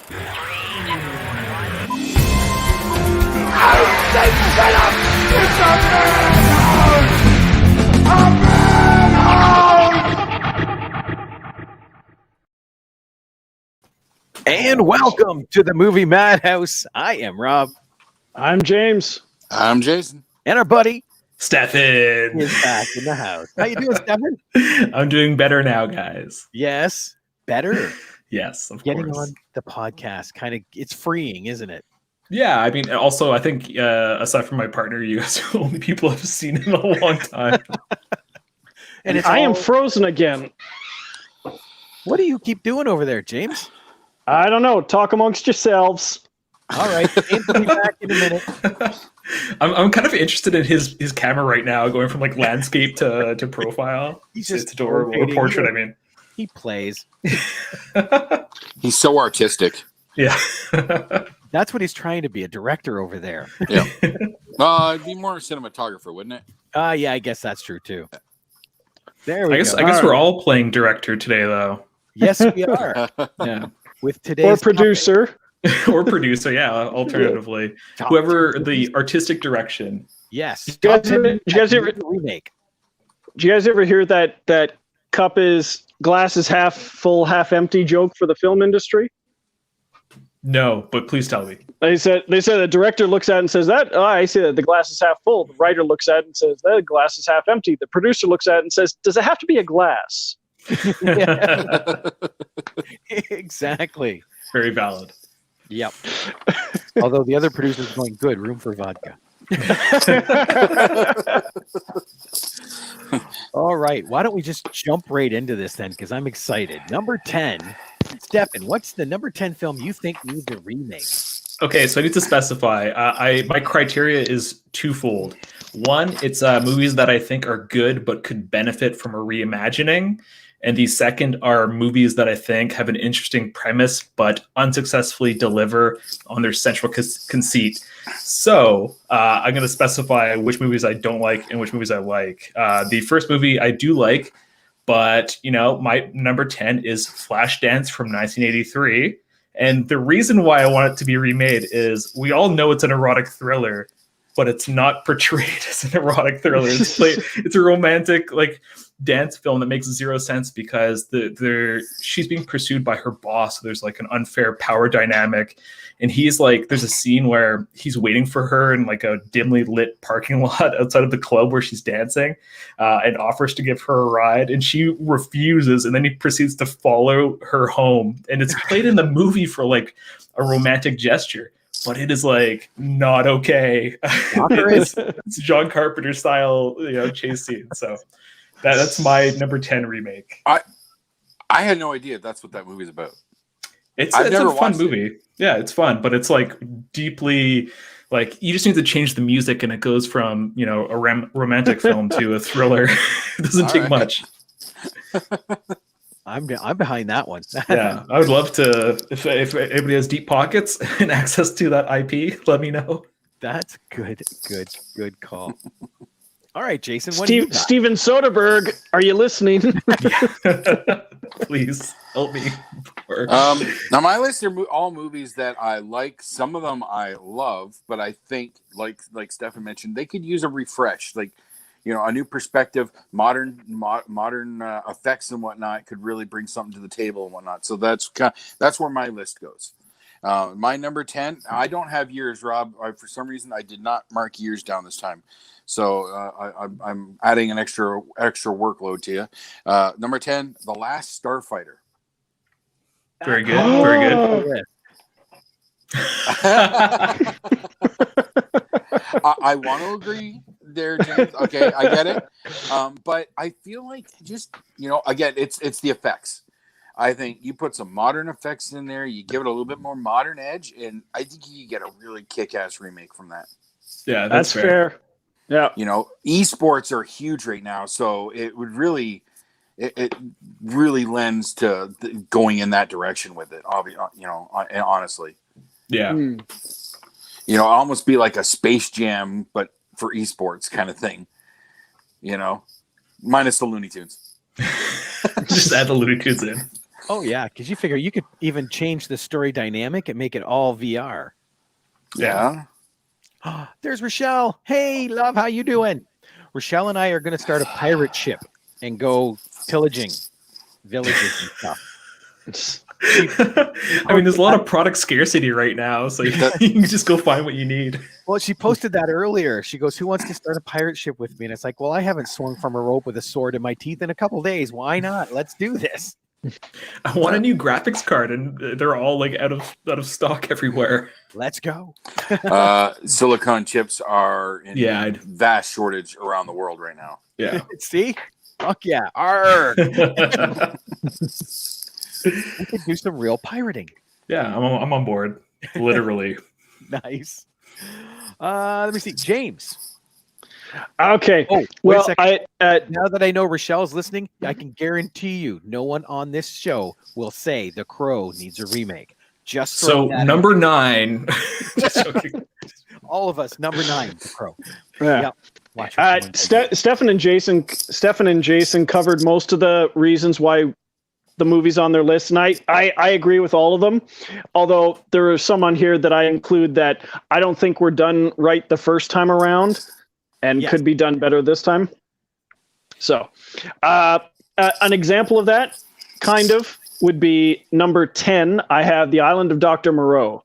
And welcome to the Movie Madhouse. I am Rob. I'm James. I'm Jason. And our buddy Stefan is back in the house. How you doing, Stefan? I'm doing better now, guys. Yes, better. Yes, of Getting course. on the podcast, it's freeing, isn't it? Yeah, I mean, also, I think aside from my partner, you guys are the only people I've seen in a long time. And I am frozen again. What do you keep doing over there, James? I don't know. Talk amongst yourselves. All right, James will be back in a minute. I'm kind of interested in his camera right now, going from like landscape to profile. He's just it's adorable. Or portrait, I mean. He plays. He's so artistic. Yeah. That's what he's trying to be, a director over there. Yeah. It'd be more a cinematographer, wouldn't it? Yeah, I guess that's true too. There we go. I guess we're all playing director today, though. Yes, we are. Yeah. With today's Or producer. Or producer, yeah, alternatively. Whoever the artistic direction. Yes. Did you guys ever remake? Did you guys ever hear that cup is glass is half full, half empty joke for the film industry? No, but please tell me. They said the director looks at it and says that I see that the glass is half full. The writer looks at it and says the glass is half empty. The producer looks at it and says, does it have to be a glass? Exactly. Very valid. Yep. Although the other producer's going, good, room for vodka. All right. Why don't we just jump right into this then? Because I'm excited. Number 10. Stefan, what's the number 10 film you think needs a remake? Okay, so I need to specify. My criteria is twofold. One, it's movies that I think are good but could benefit from a reimagining. And the second are movies that I think have an interesting premise but unsuccessfully deliver on their central conceit. So I'm going to specify which movies I don't like and which movies I like. The first movie I do like, but my number 10 is Flashdance from 1983. And the reason why I want it to be remade is we all know it's an erotic thriller, but it's not portrayed as an erotic thriller. It's a romantic dance film that makes zero sense because she's being pursued by her boss. So there's like an unfair power dynamic, and he's like, there's a scene where he's waiting for her in like a dimly lit parking lot outside of the club where she's dancing, and offers to give her a ride, and she refuses, and then he proceeds to follow her home, and it's played in the movie for like a romantic gesture. But it is like not okay. It's John Carpenter style, chase scene. So that's my number 10 remake. I had no idea that's what that movie's about. It's a fun movie. Yeah, it's fun, but it's like deeply you just need to change the music, and it goes from a romantic film to a thriller. It doesn't take much. I'm behind that one. Yeah, I would love to. If anybody has deep pockets and access to that IP, let me know. That's good call. All right, Jason. Steven Soderbergh, are you listening? Please help me. Now my list are all movies that I like. Some of them I love, but I think, like Stefan mentioned, they could use a refresh. A new perspective, modern effects and whatnot could really bring something to the table and whatnot. So that's where my list goes. My number 10, I don't have years, Rob. For some reason, I did not mark years down this time. So I'm adding an extra workload to you. Number 10, The Last Starfighter. Very good. Very good. I want to agree there, James. Okay, I get it. But I feel like again, it's the effects. I think you put some modern effects in there, you give it a little bit more modern edge, and I think you get a really kick-ass remake from that. Yeah, that's fair. Yeah. Esports are huge right now, so it would really it really lends to going in that direction with it. Honestly. Yeah. Almost be like a Space Jam, but for esports kind of thing. Minus the Looney Tunes. Just add the Looney Tunes in. Oh yeah, because you figure you could even change the story dynamic and make it all VR. Yeah. There's Rochelle. Hey, love, how you doing? Rochelle and I are going to start a pirate ship and go pillaging villages and stuff. I mean, there's a lot of product scarcity right now, so you can just go find what you need. Well, she posted that earlier. She goes, "Who wants to start a pirate ship with me?" And it's like, well, I haven't swung from a rope with a sword in my teeth in a couple days. Why not? Let's do this. I want a new graphics card, and they're all like out of stock everywhere. Let's go. Silicon chips are in Yeah, vast shortage around the world right now. Yeah. See? Fuck yeah. Arr. We could do some real pirating. Yeah, I'm on board. Literally. Nice. Let me see. James. Okay. Oh, well, wait a second. Now that I know Rochelle's listening, I can guarantee you no one on this show will say The Crow needs a remake. Just so number 9. Just joking. All of us, number 9, The Crow. Yeah. Yep. Watch Stefan and Jason covered most of the reasons why the movie's on their list, and I agree with all of them. Although there are some on here that I include that I don't think were done right the first time around, and could be done better this time. So, an example of that kind of would be number 10. I have The Island of Dr. Moreau.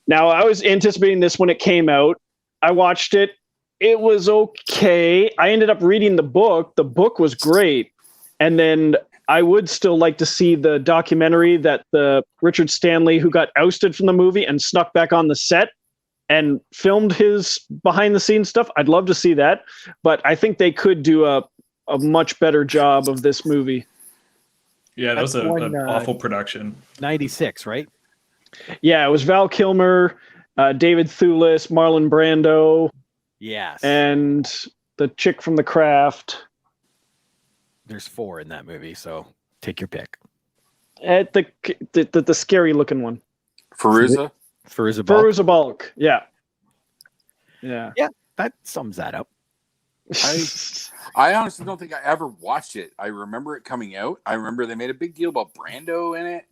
Now, I was anticipating this when it came out. I watched it. It was okay. I ended up reading the book. The book was great. And then I would still like to see the documentary that the Richard Stanley, who got ousted from the movie and snuck back on the set and filmed his behind the scenes stuff. I'd love to see that. But I think they could do a much better job of this movie. Yeah, that was an awful production. 96, right? Yeah, it was Val Kilmer, David Thewlis, Marlon Brando. Yes. And the chick from The Craft. There's 4 in that movie, so take your pick. At the scary looking one. Fairuza Balk. Yeah. Yeah, that sums that up. I honestly don't think I ever watched it. I remember it coming out. I remember they made a big deal about Brando in it,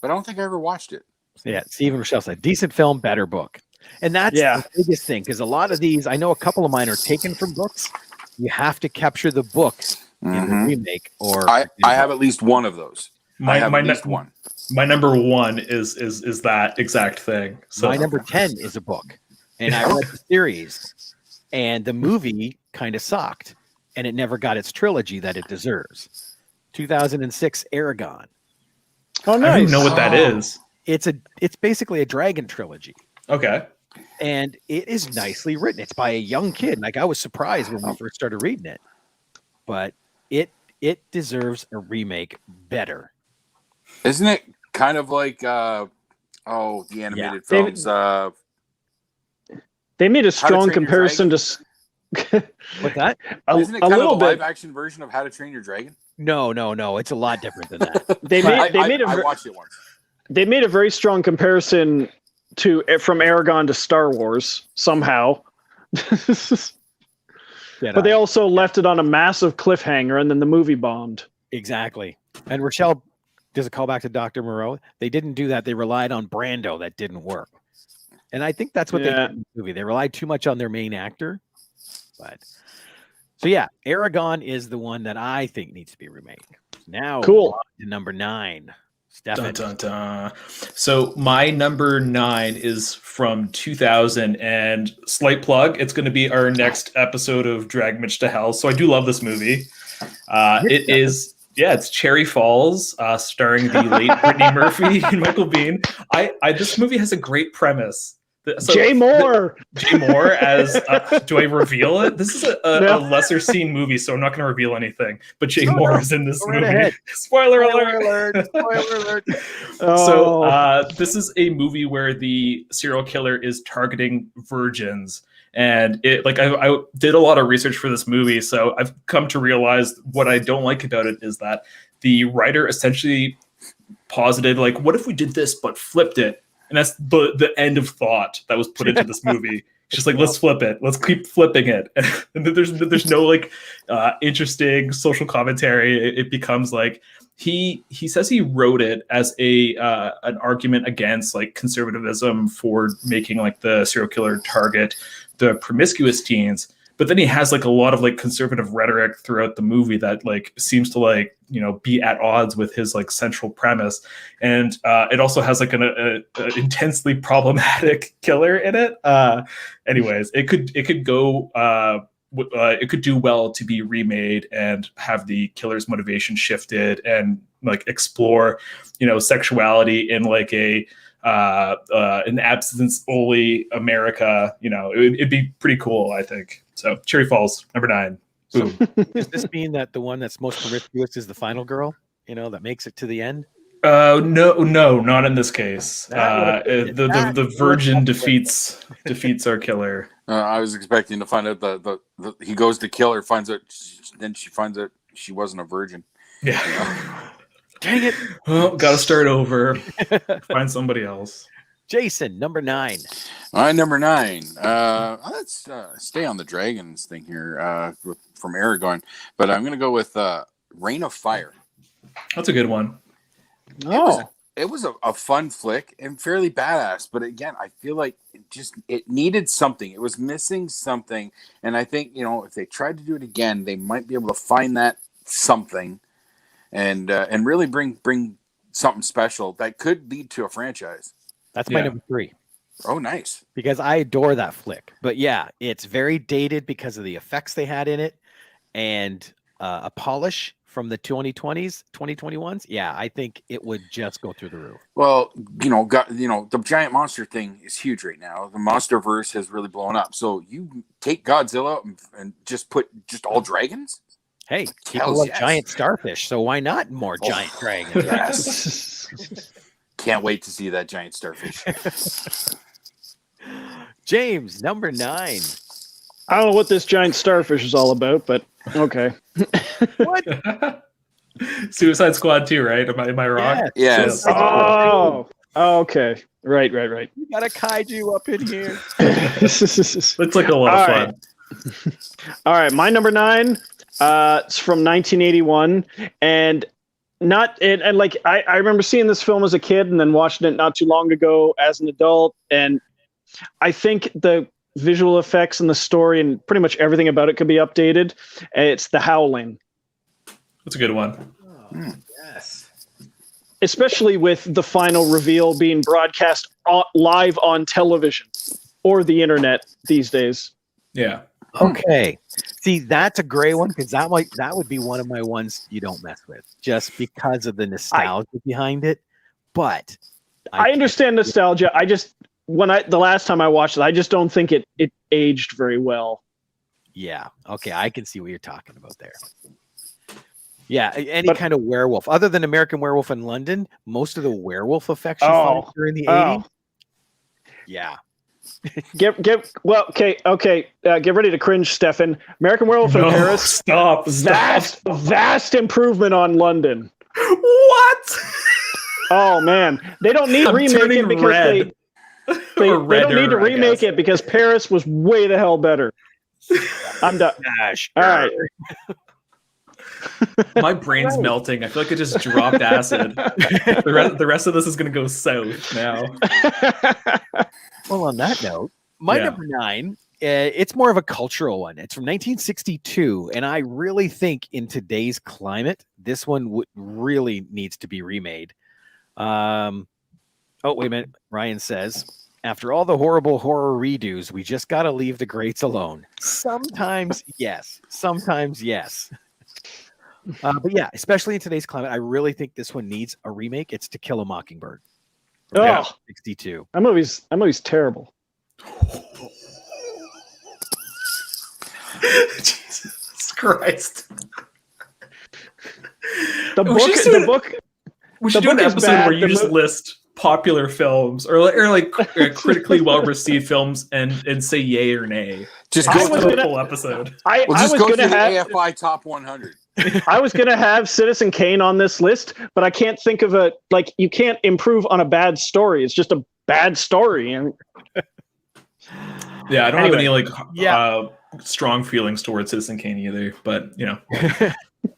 but I don't think I ever watched it. Yeah, Stephen Rochelle said, decent film, better book. And that's the biggest thing, because a lot of these, I know a couple of mine are taken from books. You have to capture the books in the remake. Or I have at least one of those. My one. My number 1 is that exact thing. So my number 10 is a book. And I read the series, and the movie kind of sucked, and it never got its trilogy that it deserves. 2006 Aragon. Oh, nice. I don't even know what that is. It's basically a dragon trilogy. Okay. And it is nicely written. It's by a young kid. Like, I was surprised when we first started reading it. But it deserves a remake better. Isn't it kind of like the animated films? They made a strong comparison to What's that? Isn't it kind of a live action version of How to Train Your Dragon? No. It's a lot different than that. I watched it once. They made a very strong comparison from Aragon to Star Wars somehow. But they also left it on a massive cliffhanger, and then the movie bombed. Exactly. And Rochelle does a callback to Dr. Moreau. They didn't do that. They relied on Brando. That didn't work. And I think that's what they did in the movie. They relied too much on their main actor. But so yeah, Aragon is the one that I think needs to be remade. Now, cool. To number 9. Stefan. Dun, dun, dun. So my number 9 is from 2000, and slight plug, it's going to be our next episode of Drag Mitch to Hell. So I do love this movie. It is, it's Cherry Falls, starring the late Brittany Murphy and Michael Biehn. This movie has a great premise. So Jay Moore. Jay Moore as do I reveal it? This is a lesser seen movie, so I'm not going to reveal anything. But Jay Moore is in this movie. Ahead. Spoiler alert! Spoiler alert! So this is a movie where the serial killer is targeting virgins, and I did a lot of research for this movie, so I've come to realize what I don't like about it is that the writer essentially posited, like, what if we did this but flipped it? And that's the end of thought that was put into this movie. Just like, let's flip it. Let's keep flipping it. And then there's no interesting social commentary. It becomes like he says he wrote it as a an argument against like conservatism for making like the serial killer target the promiscuous teens. But then he has like a lot of like conservative rhetoric throughout the movie that like seems to like, you know, be at odds with his like central premise. And it also has like an intensely problematic killer in it. Anyways, it could go it could do well to be remade and have the killer's motivation shifted and like explore, you know, sexuality in like a an abstinence only America. You know, it'd be pretty cool, I think. So Cherry Falls, number 9. Boom. Does this mean that the one that's most promiscuous is the final girl, you know, that makes it to the end? No, not in this case. The virgin defeats our killer. I was expecting to find out the he goes to kill her, finds out, then she finds out she wasn't a virgin. Yeah. Dang it. Well, gotta start over. Find somebody else. Jason, number 9. All right, number 9. Let's stay on the dragons thing here from Aragorn, but I'm going to go with Reign of Fire. That's a good one. Oh, it was a fun flick and fairly badass, but again, I feel like it needed something. It was missing something, and I think, you know, if they tried to do it again, they might be able to find that something and really bring something special that could lead to a franchise. That's my number 3. Oh, nice. Because I adore that flick. But yeah, it's very dated because of the effects they had in it and a polish from the 2020s, 2021s. Yeah, I think it would just go through the roof. Well, the giant monster thing is huge right now. The MonsterVerse has really blown up. So you take Godzilla and just put all dragons? Hey, people love giant starfish, so why not more giant dragons? Yes. Can't wait to see that giant starfish. James, number 9. I don't know what this giant starfish is all about, but okay. What? Suicide Squad 2, right? Am I wrong? Yes. Oh, okay. Right. You got a kaiju up in here. Looks like a lot of fun. All right, my number 9. It's from 1981, and I remember seeing this film as a kid and then watching it not too long ago as an adult, and I think the visual effects and the story and pretty much everything about it could be updated. It's The Howling. That's a good one. Oh, yes. Especially with the final reveal being broadcast live on television or the internet these days. Yeah. Okay. See, that's a gray one because that would be one of my ones you don't mess with just because of the nostalgia behind it. But I understand nostalgia. I just the last time I watched it, I just don't think it aged very well. Yeah. Okay, I can see what you're talking about there. Yeah, any kind of werewolf other than American Werewolf in London, most of the werewolf effects you find during the 80s. Yeah. Get ready to cringe, Stefan. American Werewolf in Paris. Stop. Vast improvement on London. What? Oh man, they don't need to remake it because they don't need to remake it because Paris was way the hell better. I'm done. All right. My brain's melting. I feel like I just dropped acid. The rest of this is going to go south now. Well, on that note, my number 9, it's more of a cultural one. It's from 1962, and I really think in today's climate, this one really needs to be remade. Oh, wait a minute. Ryan says, after all the horrible horror redos, we just got to leave the greats alone. Sometimes, yes. Sometimes, yes. But yeah, especially in today's climate, I really think this one needs a remake. It's To Kill a Mockingbird. Oh, 62. That movie's terrible. Jesus Christ. The book. We should do an episode where you just list popular films or like critically well received films and say yay or nay. Just go through the whole episode. We'll just go through the AFI top 100. I was gonna have Citizen Kane on this list, but I can't think of you can't improve on a bad story. It's just a bad story. Yeah, I don't have any strong feelings towards Citizen Kane either, but you know.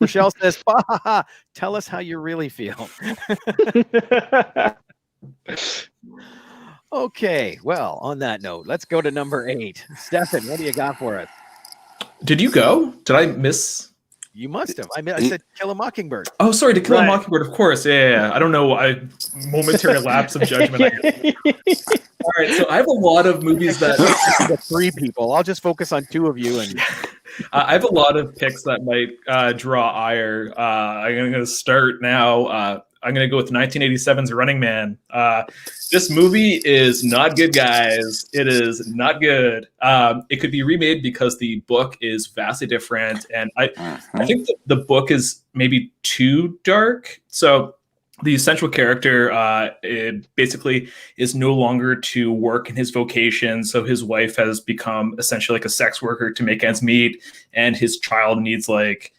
Rochelle says, "Ha, ha, ha, tell us how you really feel." Okay, well, on that note, let's go to number 8. Stefan, what do you got for us? Did you go? Did I miss? You must have. I said Kill a Mockingbird. Oh, sorry, To Kill a Right. Mockingbird, of course. Yeah. I don't know. Momentary lapse of judgment. All right, so I have a lot of movies that The 3 people. I'll just focus on 2 of you. And I have a lot of picks that might draw ire. I'm going to start now. I'm going to go with 1987's Running Man. This movie is not good, guys. It is not good. It could be remade because the book is vastly different. And I think the book is maybe too dark. So the central character it basically is no longer to work in his vocation. So his wife has become essentially like a sex worker to make ends meet. And his child needs like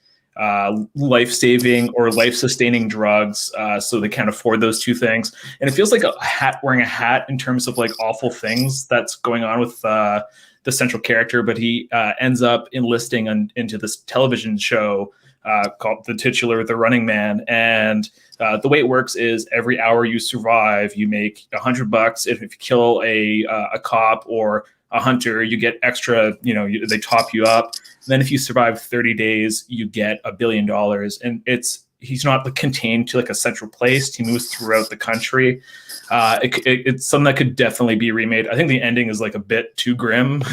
life-saving or life-sustaining drugs, so they can't afford those 2 things. And it feels like wearing a hat in terms of like awful things that's going on with the central character. But he ends up enlisting into this television show called the titular The Running Man. And the way it works is every hour you survive, you make $100. If you kill a cop or a hunter, you get extra, they top you up. And then if you survive 30 days, you get $1 billion. And he's not contained to like a central place. He moves throughout the country. It's something that could definitely be remade. I think the ending is like a bit too grim,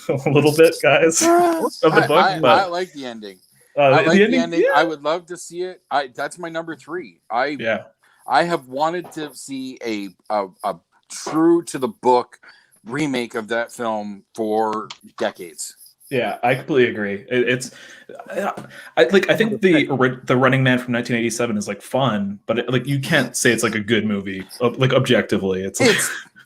a little bit, guys, of the book. I like the ending. I like the ending. Yeah. I would love to see it. That's my number 3. I have wanted to see a true to the book remake of that film for decades. Yeah, I completely agree. I think the Running Man from 1987 is like fun, but you can't say it's like a good movie. Like objectively, it's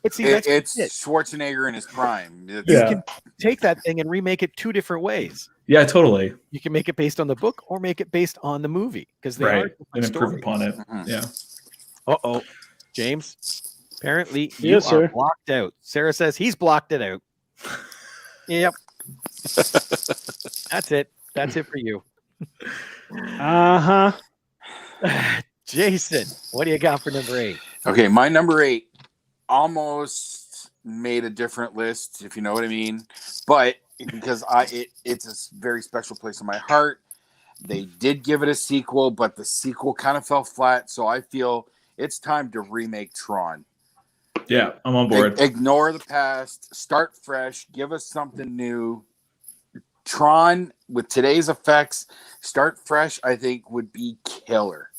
Schwarzenegger in his prime. You can take that thing and remake it 2 different ways. Yeah, totally. You can make it based on the book or make it based on the movie because they are and improve upon it. Mm-hmm. Yeah. James. Apparently, you are blocked out. Sarah says he's blocked it out. Yep. That's it. That's it for you. Jason, what do you got for number 8? Okay, my number 8 almost made a different list, if you know what I mean. But because it's a very special place in my heart. They did give it a sequel, but the sequel kind of fell flat. So I feel it's time to remake Tron. Yeah, I'm on board. Ignore the past, start fresh, give us something new. Tron, with today's effects, start fresh, I think would be killer.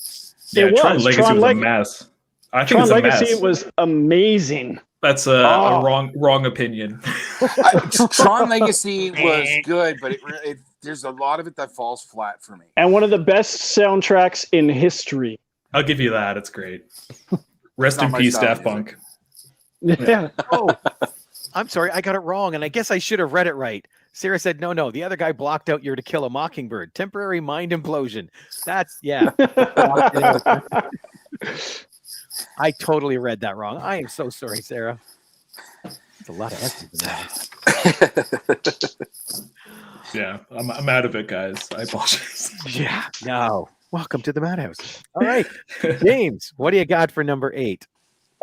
Yeah, Tron Legacy was a mess. I think Tron Legacy was amazing. That's a wrong opinion. Tron Legacy was good, but there's a lot of it that falls flat for me. And one of the best soundtracks in history. I'll give you that. It's great. Rest in peace, Daft Punk. Yeah. Oh, I'm sorry. I got it wrong. And I guess I should have read it right. Sarah said, no. The other guy blocked out your To Kill a Mockingbird. Temporary mind implosion. That's, yeah. I totally read that wrong. I am so sorry, Sarah. That's a lot of S's in that. Yeah, I'm out of it, guys. I apologize. Yeah, no. Welcome to the Madhouse. All right. James, what do you got for number 8?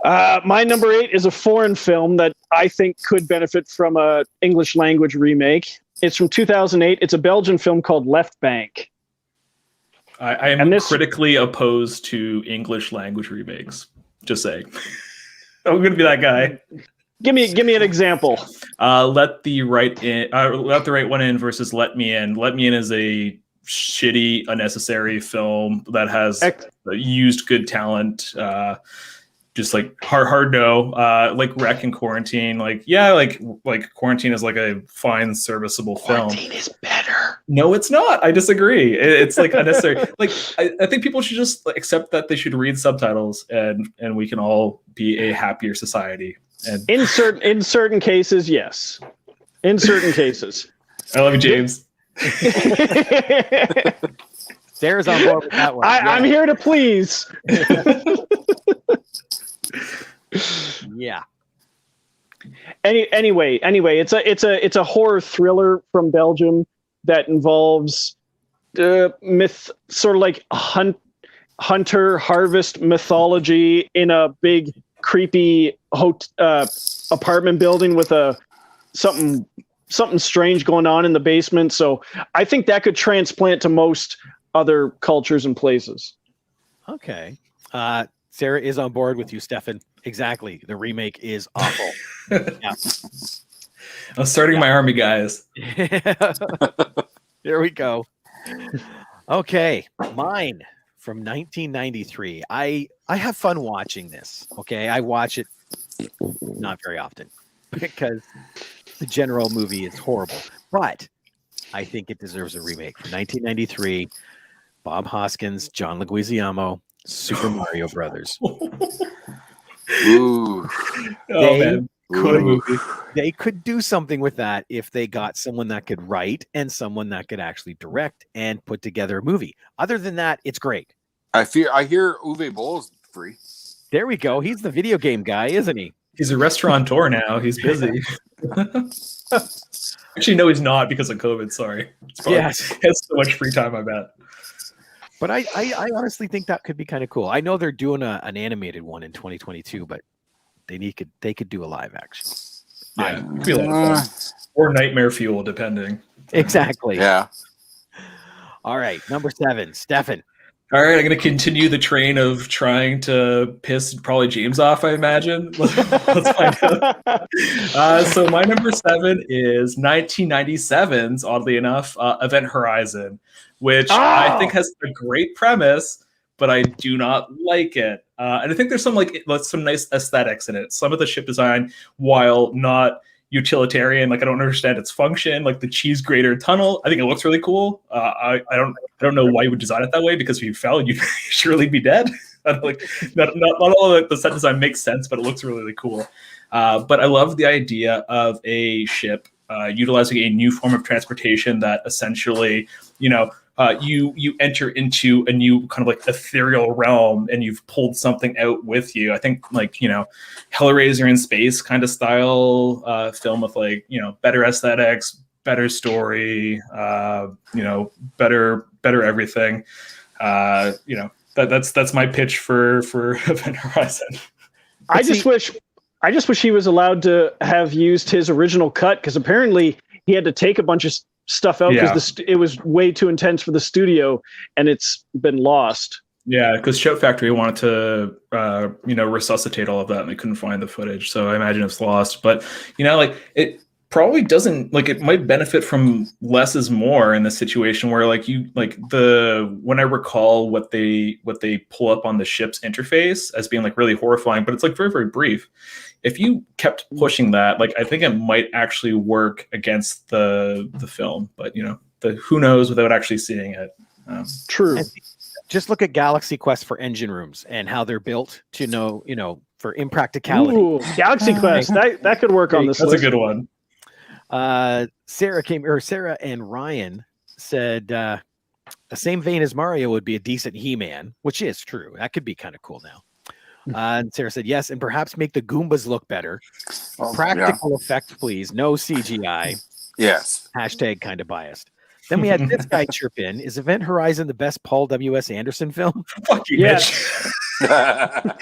My number 8 is a foreign film that I think could benefit from a English language remake. It's from 2008. It's a Belgian film called Left Bank. I am critically opposed to English language remakes. Just saying. I'm going to be that guy. Give me an example. Let the Right One In versus Let Me In. Let Me In is a shitty, unnecessary film that has used good talent. Just like hard no, like Wreck and Quarantine, like Quarantine is like a fine, serviceable film. Quarantine is better. No, it's not. I disagree. It's like unnecessary. Like I think people should just accept that they should read subtitles, and we can all be a happier society. And in certain cases, yes. In certain cases. I love you, James. Sarah's on board with that one. I'm here to please. Yeah. Anyway, it's a horror thriller from Belgium that involves sort of like hunter harvest mythology in a big creepy apartment building with something strange going on in the basement. So I think that could transplant to most other cultures and places. Okay. Sarah is on board with you, Stefan. Exactly. The remake is awful. Yeah. I'm starting my army, guys. There we go. Okay. Mine from 1993. I have fun watching this. Okay. I watch it not very often because the general movie is horrible, but I think it deserves a remake. From 1993, Bob Hoskins, John Leguizamo, Super Mario Brothers. Ooh. Man. Cool movie. They could do something with that if they got someone that could write and someone that could actually direct and put together a movie. Other than that, it's great. I hear Uwe Boll's free. There we go. He's the video game guy, isn't he? He's a restaurateur now. He's busy. Actually, no, he's not because of COVID. Sorry. Yes. He has so much free time, I bet. But I honestly think that could be kind of cool. I know they're doing an animated one in 2022, but they could do a live action. Yeah, could be a lot of fun. Or Nightmare Fuel, depending. Exactly. Yeah. All right, number 7, Stefan. All right, I'm going to continue the train of trying to piss probably James off, I imagine. Let's find out. So my number 7 is 1997's, oddly enough, Event Horizon, which I think has a great premise, but I do not like it. And I think there's some nice aesthetics in it. Some of the ship design, while not utilitarian, like I don't understand its function, like the cheese grater tunnel, I think it looks really cool. I don't know why you would design it that way, because if you fell, you'd surely be dead. Like not all of the set design makes sense, but it looks really, really cool. But I love the idea of a ship utilizing a new form of transportation that essentially, you enter into a new kind of like ethereal realm, and you've pulled something out with you. I think Hellraiser in space kind of style film with better aesthetics, better story, better everything. That's my pitch for Event Horizon. I just wish he was allowed to have used his original cut, because apparently he had to take a bunch of stuff out because it was way too intense for the studio, and it's been lost. Yeah, because Shout Factory wanted to resuscitate all of that, and they couldn't find the footage, so I imagine it's lost. But it probably doesn't, it might benefit from less is more in the situation where when I recall what they pull up on the ship's interface as being really horrifying, but it's very, very brief. If you kept pushing that, I think it might actually work against the film, but who knows without actually seeing it. True. And just look at Galaxy Quest for engine rooms and how they're built to know for impracticality. Ooh, Galaxy Quest, that could work on this That's list. a good one. Sarah and Ryan said the same vein as Mario would be a decent He-Man, which is true. That could be kind of cool now. And Sarah said yes, and perhaps make the Goombas look better. Practical effects, please. No CGI. Yes. Hashtag kind of biased. Then we had this guy chirp in. Is Event Horizon the best Paul W.S. Anderson film? Fuck you, Mitch. Are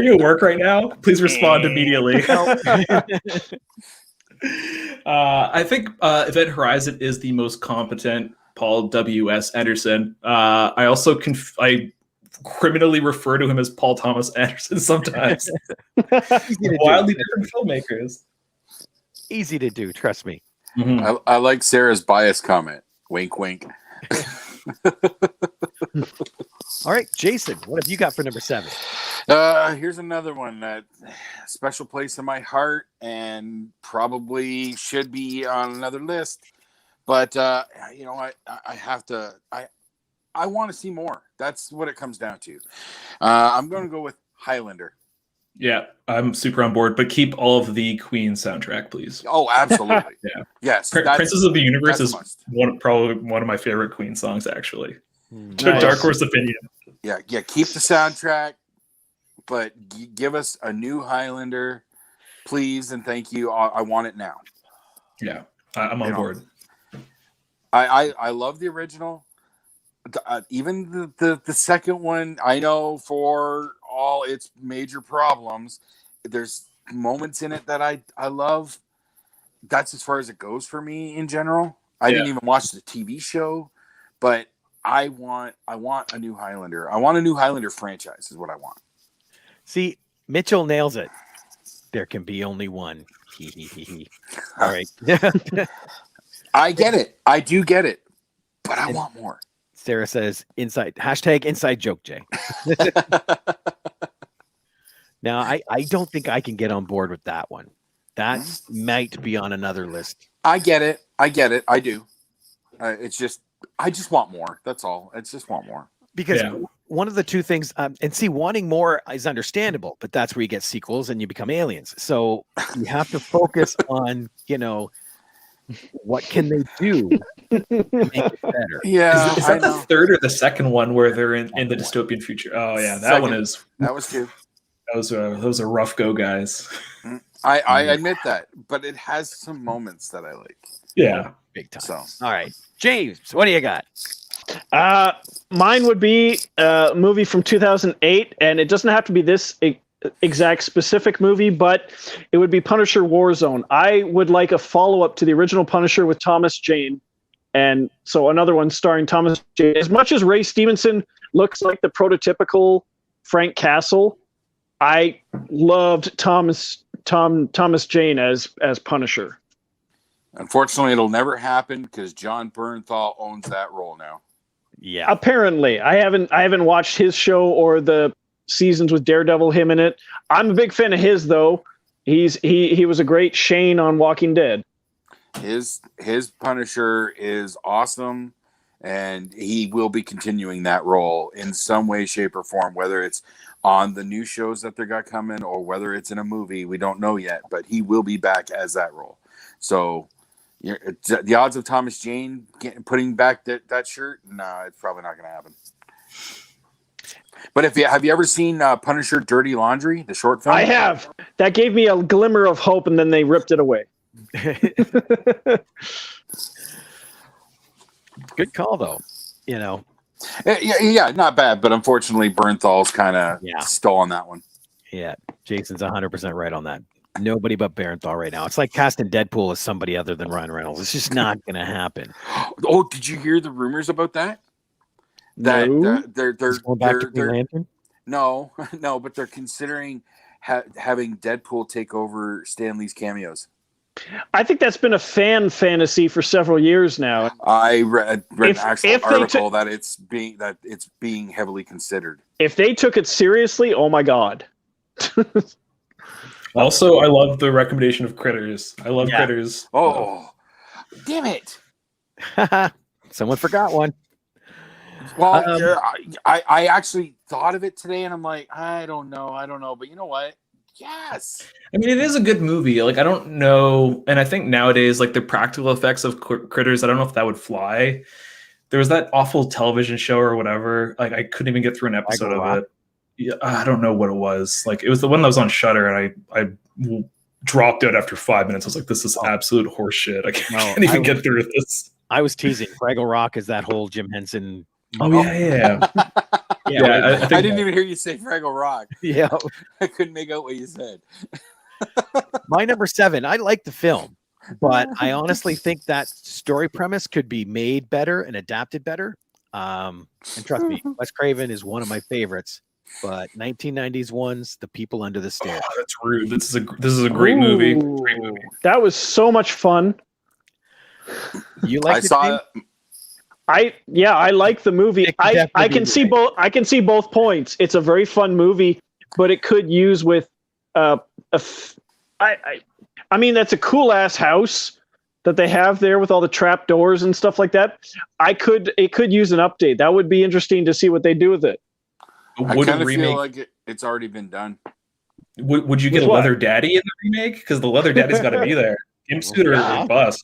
you at work right now? Please respond immediately. I think Event Horizon is the most competent Paul W.S. Anderson. I also I criminally refer to him as Paul Thomas Anderson sometimes. Wildly different filmmakers. Easy to do, trust me. Mm-hmm. I like Sarah's bias comment. Wink, wink. All right, Jason, what have you got for number 7? Here's another one that special place in my heart and probably should be on another list. But I have to. I want to see more. That's what it comes down to. I'm going to go with Highlander. Yeah, I'm super on board, but keep all of the Queen soundtrack, please. Oh, absolutely. Yeah. Yes. Princess of the Universe is probably one of my favorite Queen songs, actually. Nice. Dark Horse opinion. Yeah. Keep the soundtrack, but give us a new Highlander, please, and thank you. I want it now. Yeah, I'm on board. I love the original. Even the second one, I know for all its major problems, there's moments in it that I love. That's as far as it goes for me in general. I didn't even watch the TV show, but I want a new Highlander. I want a new Highlander franchise is what I want. See, Mitchell nails it. There can be only one. All right. I get it. I do get it, but I want more. Sarah says #inside joke, Jay. Now, I don't think I can get on board with that one. That might be on another list. I get it. I do. It's just, I just want more. That's all. It's just want more. Because one of the two things, and see, wanting more is understandable, but that's where you get sequels and you become aliens. So you have to focus on, what can they do to make it better? Yeah. Is that the third or the second one where they're in the dystopian future? Oh yeah, that one is. That was two. Those are rough go guys. I admit that, but it has some moments that I like. Yeah, big time. So, all right, James, what do you got? Mine would be a movie from 2008, and it doesn't have to be this exact specific movie, but it would be Punisher Warzone. I would like a follow-up to the original Punisher with Thomas Jane, and so another one starring Thomas Jane. As much as Ray Stevenson looks like the prototypical Frank Castle, I loved Thomas Jane as Punisher. Unfortunately, it'll never happen because John Bernthal owns that role now. Yeah. Apparently, I haven't watched his show or the seasons with Daredevil, him in it. I'm a big fan of his though. He was a great Shane on Walking Dead. His Punisher is awesome, and he will be continuing that role in some way, shape, or form, whether it's on the new shows that they got coming or whether it's in a movie. We don't know yet, but he will be back as that role. So the odds of Thomas Jane putting back that shirt, no, it's probably not going to happen. But have you ever seen Punisher Dirty Laundry, the short film? I have. That gave me a glimmer of hope, and then they ripped it away. Good call, though. Yeah, not bad, but unfortunately, Bernthal's kind of stole on that one. Yeah, Jason's 100% right on that. Nobody but Bernthal right now. It's like casting Deadpool as somebody other than Ryan Reynolds. It's just not going to happen. Oh, did you hear the rumors about that? No. They're going back to Green Lantern? No, but they're considering having Deadpool take over Stan Lee's cameos. I think that's been a fan fantasy for several years now. I read an actual article that it's being heavily considered. If they took it seriously, oh my God. Also, I love the recommendation of Critters. I love Critters. Oh, damn it! Someone forgot one. Well, I actually thought of it today, and I'm like, I don't know, but you know what? Yes. I mean, it is a good movie. Like, I don't know, and I think nowadays, like the practical effects of Critters, I don't know if that would fly. There was that awful television show or whatever. Like, I couldn't even get through an episode of it. Yeah, I don't know what it was. Like, it was the one that was on Shudder, and I dropped out after 5 minutes. I was like, this is absolute horseshit. I can't even get through this. I was teasing. Fraggle Rock is that whole Jim Henson. Oh, yeah. I didn't even hear you say Fraggle Rock. Yeah. I couldn't make out what you said. My number 7, I like the film, but I honestly think that story premise could be made better and adapted better. And trust me, Wes Craven is one of my favorites, but 1990s ones, The People Under the Stairs. Oh, that's rude. This is a great movie. Great movie. That was so much fun. You like it? I like the movie. I can see both points. It's a very fun movie, but it could use with I mean, that's a cool ass house that they have there with all the trap doors and stuff like that. It could use an update. That would be interesting to see what they do with it. I kind of feel like it's already been done. Would you get a Leather Daddy in the remake? Because the Leather Daddy's got to be there. Him Scooter or bust,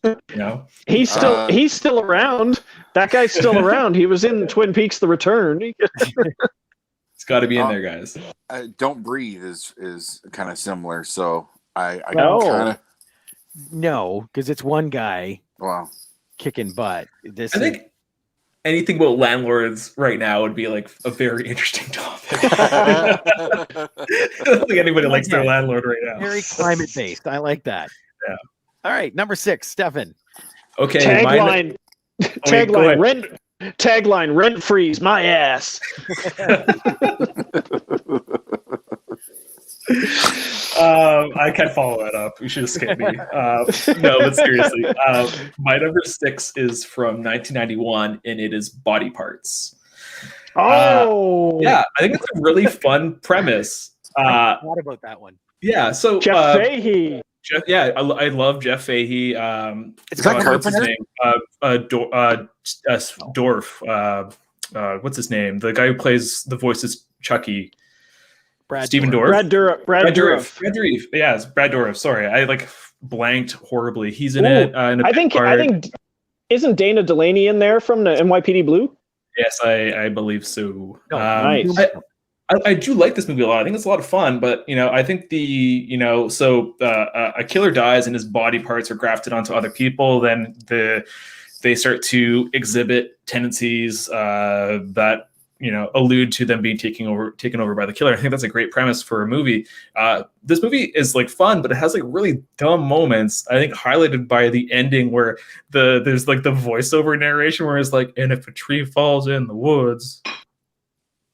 He's still around. That guy's still around. He was in Twin Peaks: The Return. It's got to be in there, guys. Don't Breathe is kind of similar, so I No, because it's one guy. Wow. kicking butt. This I think anything about landlords right now would be like a very interesting topic. I don't think anybody likes their landlord right now. very climate based. I like that. Yeah. All right, number 6, Stefan. Okay. Tagline. Tagline. Tagline. Rent freeze my ass. I can't follow that up. You should have skipped me. No, but seriously, my number 6 is from 1991, and it is Body Parts. Oh, Yeah, I think it's a really fun premise. I thought about that one. Yeah, so Jeff Fahey. I love Jeff Fahey. Is that what's his Carpenter? name? Dorf. What's his name? The guy who plays the voices Chucky. Stephen Dorff. Brad Dourif. Yeah, it's Brad Dourif. Sorry, I like blanked horribly. He's in it. I think isn't Dana Delaney in there from the NYPD Blue? Yes, I believe so. Oh, nice. I do like this movie a lot. I think it's a lot of fun, but I think a killer dies and his body parts are grafted onto other people. Then they start to exhibit tendencies that allude to them being taken over by the killer. I think that's a great premise for a movie. This movie is like fun, but it has like really dumb moments. I think highlighted by the ending where there's like the voiceover narration where it's like, and if a tree falls in the woods,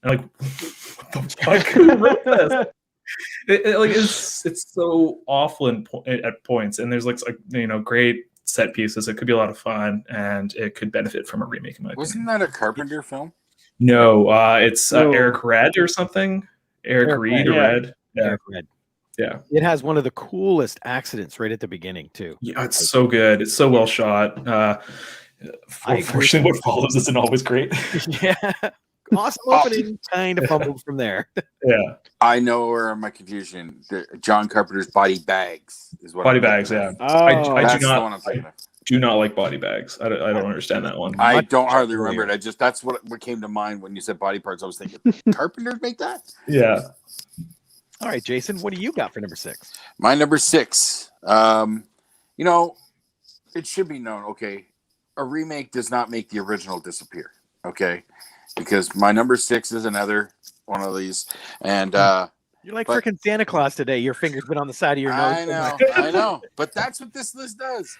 and like, what the fuck? Who wrote this? It's so awful at points, and there's like great set pieces. It could be a lot of fun, and it could benefit from a remake. Wasn't that a Carpenter film? No, it's Eric Red or something. Eric Reed or Red. Yeah. Eric Red. Yeah. It has one of the coolest accidents right at the beginning too. Yeah, it's so good. It's so well shot. Unfortunately, what follows isn't always great. Yeah. Awesome opening. Kind of fumbled from there. Yeah. I know where my confusion. John Carpenter's Body Bags is what. Body Bags. Yeah. Oh, I do not like Body Bags. I don't understand that one. I don't hardly remember it. That's what came to mind when you said Body Parts. I was thinking, Carpenter make that? Yeah. All right, Jason, what do you got for number 6? My number 6. It should be known. Okay, a remake does not make the original disappear. Okay, because my number 6 is another one of these, and you're like freaking Santa Claus today. Your finger's been on the side of your nose. I know. But that's what this list does.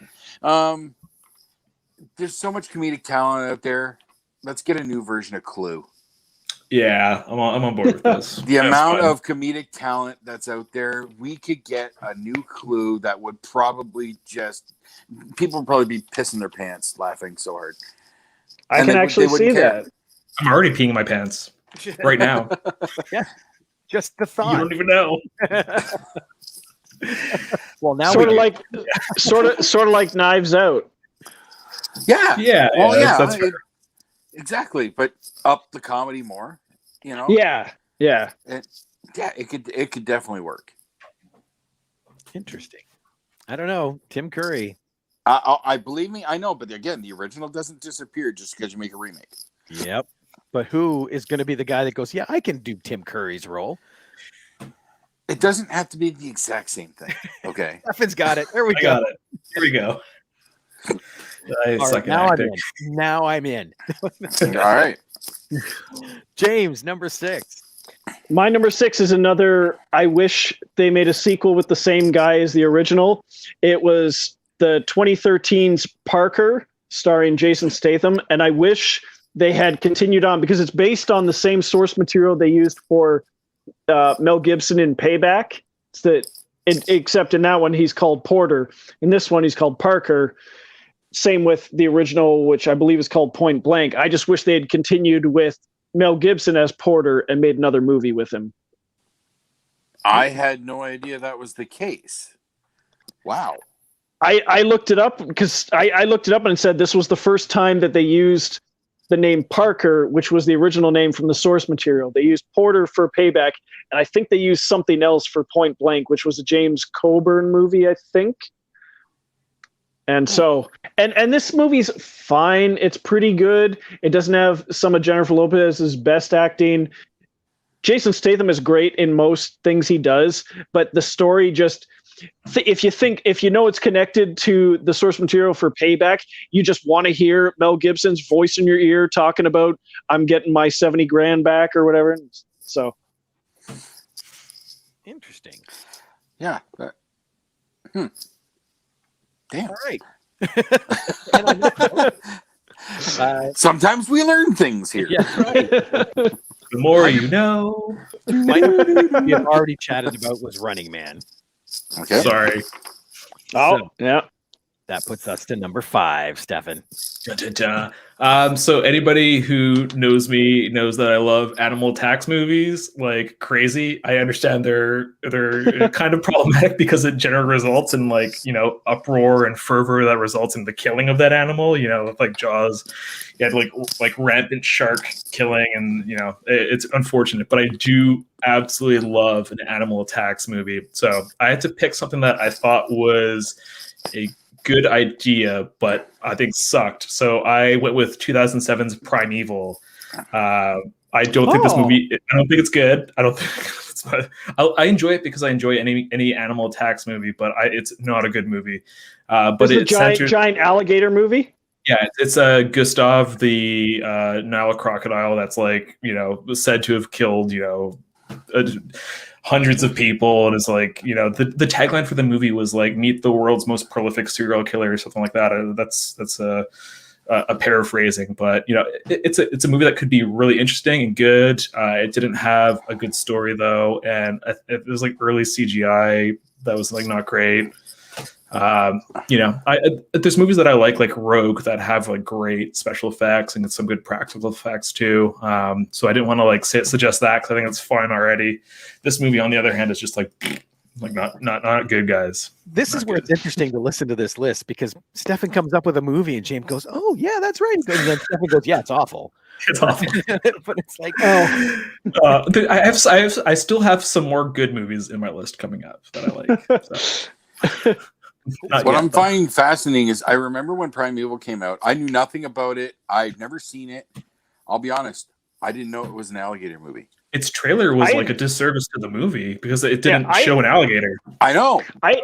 There's so much comedic talent out there. Let's get a new version of Clue. Yeah, I'm on board with this. The amount of comedic talent that's out there, we could get a new Clue that would probably people would probably be pissing their pants laughing so hard. I can actually see that. I'm already peeing my pants right now. Yeah. Just the thought. You don't even know. Well, now sort of like Knives Out. Yeah. Yeah. Well, that's exactly. But up the comedy more, Yeah. Yeah. It could definitely work. Interesting. I don't know. Tim Curry. I believe me. I know, but again, the original doesn't disappear just because you make a remake. Yep. But who is going to be the guy that goes, yeah, I can do Tim Curry's role? It doesn't have to be the exact same thing. Okay. Stefan's got it. There we go. Got it. Here we go. Now I'm in. All right. James, number 6. My number 6 is another. I wish they made a sequel with the same guy as the original. It was the 2013's Parker, starring Jason Statham, and I wish they had continued on because it's based on the same source material they used for Mel Gibson in Payback. Except in that one he's called Porter. In this one he's called Parker. Same with the original, which I believe is called Point Blank. I just wish they had continued with Mel Gibson as Porter and made another movie with him. I had no idea that was the case. Wow. I looked it up because I looked it up and it said this was the first time that they used the name Parker, which was the original name from the source material. They used Porter for Payback, and I think they used something else for Point Blank, which was a James Coburn movie, I think. And so, and this movie's fine. It's pretty good. It doesn't have some of Jennifer Lopez's best acting. Jason Statham is great in most things he does, but the story just, if you know it's connected to the source material for Payback, you just want to hear Mel Gibson's voice in your ear talking about I'm getting my 70 grand back or whatever. So Interesting. Yeah. Damn. All right. Sometimes we learn things here. Yeah, right. The more you know. My number we have already chatted about was Running Man. Okay. Sorry. Oh, yeah. That puts us to number 5, Stefan. So anybody who knows me knows that I love animal tax movies like crazy. I understand they're kind of problematic because it generally results in uproar and fervor that results in the killing of that animal. With like Jaws, you had like rampant shark killing, and it's unfortunate. But I do absolutely love an animal tax movie. So I had to pick something that I thought was a good idea, but I think sucked. So I went with 2007's Primeval. I don't think this movie. I don't think it's good. I don't think I enjoy it because I enjoy any animal tax movie, but it's not a good movie. But it's a giant alligator movie. Yeah, it's Gustav, the Nile crocodile that's said to have killed hundreds of people, and it's the tagline for the movie was meet the world's most prolific serial killer or something like that. That's a paraphrasing, but it's a movie that could be really interesting and good. It didn't have a good story though, and it was early CGI that was not great. There's movies that I like Rogue that have great special effects and some good practical effects too. So I didn't want to suggest that because I think it's fine already. This movie, on the other hand, is just not good, guys. This is where it's interesting to listen to this list because Stefan comes up with a movie and James goes, "Oh yeah, that's right," and then Stefan goes, "Yeah, it's awful." It's awful. But it's I still have some more good movies in my list coming up that I like. So. What I'm finding fascinating is I remember when Primeval came out. I knew nothing about it. I'd never seen it. I'll be honest. I didn't know it was an alligator movie. Its trailer was a disservice to the movie because it didn't show an alligator. I know. I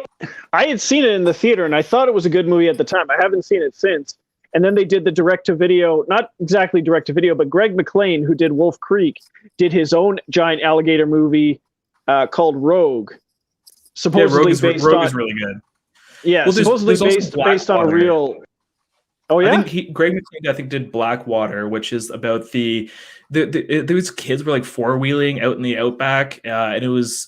had seen it in the theater and I thought it was a good movie at the time. I haven't seen it since. And then they did the direct-to-video, not exactly direct-to-video, but Greg McLean, who did Wolf Creek, did his own giant alligator movie called Rogue. Supposedly Rogue is really good. Yeah, well, supposedly based on a real. Oh yeah, Greg McLean did Blackwater, which is about these kids were 4-wheeling out in the outback, and it was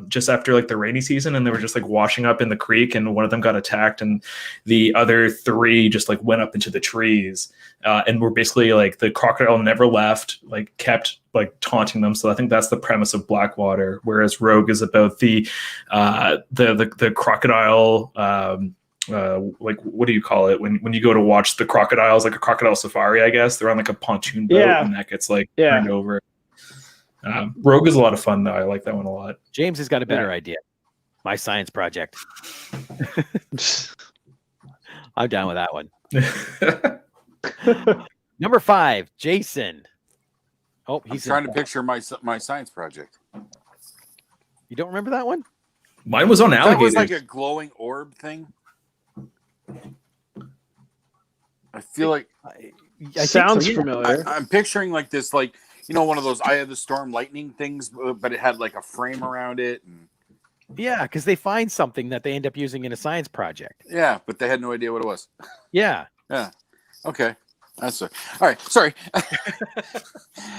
just after the rainy season, and they were just washing up in the creek, and one of them got attacked, and the other 3 just went up into the trees, and were basically the crocodile never left, kept taunting them. So I think that's the premise of Blackwater, whereas Rogue is about the crocodile. What do you call it when you go to watch the crocodiles, a crocodile safari? I guess they're on a pontoon boat, and that gets turned over. Rogue is a lot of fun though. I like that one a lot. James has got a better idea. My science project. I'm down with that one. Number 5, Jason. Oh, he's trying to picture my science project. You don't remember that one? Mine was on alligators. That was a glowing orb thing. I feel I sounds familiar. I'm picturing this, one of those Eye of the Storm lightning things, but it had a frame around it. And... Yeah, because they find something that they end up using in a science project. Yeah, but they had no idea what it was. Yeah. Yeah. Okay. That's all right. Sorry.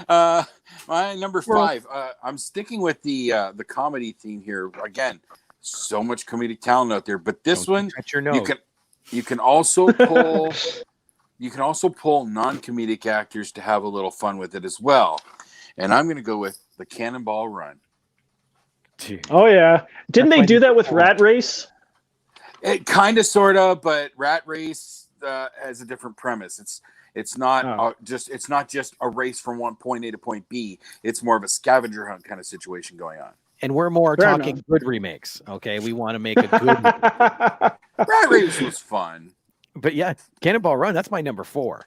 My number 5. I'm sticking with the comedy theme here again. So much comedic talent out there, but this one you can also pull non-comedic actors to have a little fun with it as well. And I'm going to go with the Cannonball Run. Dude. Oh yeah, didn't they do that with Rat Race? It kind of, sort of, but Rat Race has a different premise. It's not just a race from one point A to point B. It's more of a scavenger hunt kind of situation going on. And we're more talking good remakes. Okay, we want to make a good. Rat Race was fun, but yeah, Cannonball Run. That's my number 4.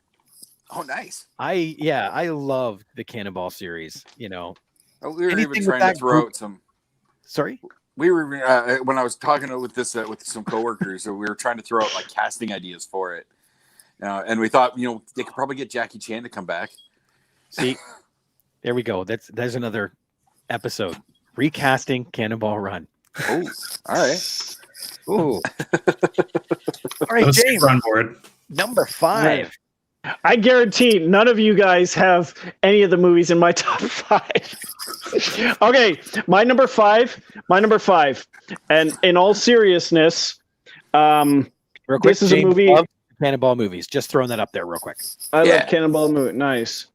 Oh, nice. I love the Cannonball series. We were even trying to throw out some Sorry. We were when I was talking with some coworkers, so we were trying to throw out like casting ideas for it, and we thought they could probably get Jackie Chan to come back. See, there we go. There's another episode. Recasting Cannonball Run. Oh, all right. Ooh. All right, James. On board. Number 5. I guarantee none of you guys have any of the movies in my top 5. Okay, my number five. And in all seriousness, Real quick, this is James a movie. loves Cannonball movies. Just throwing that up there real quick. I love Cannonball movie. Nice.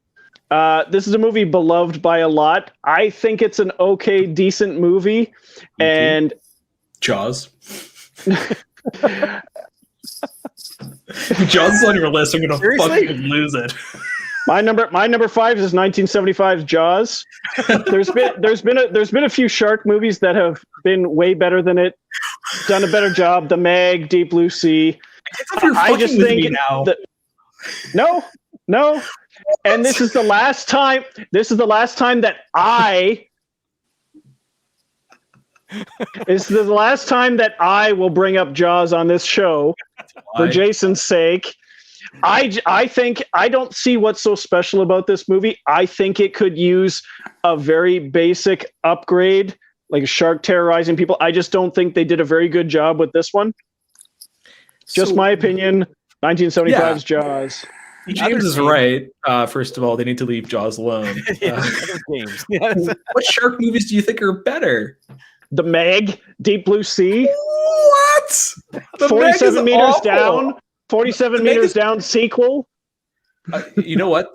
This is a movie beloved by a lot. I think it's an okay, decent movie. And Jaws. Jaws is on your list. I'm gonna fucking lose it. My number 5 is 1975's Jaws. There's been a few shark movies that have been way better than it, done a better job. The Meg, Deep Blue Sea. I just think that no. And this is the last time. This is the last time that I. This is the last time that I will bring up Jaws on this show for Jason's sake. I think I don't see what's so special about this movie. I think it could use a very basic upgrade, like a shark terrorizing people. I just don't think they did a very good job with this one. Just my opinion. 1975's Jaws. James is right. First of all, they need to leave Jaws alone. What shark movies do you think are better? The Meg, Deep Blue Sea. What? 47 meters down. 47 meters down sequel. You know what?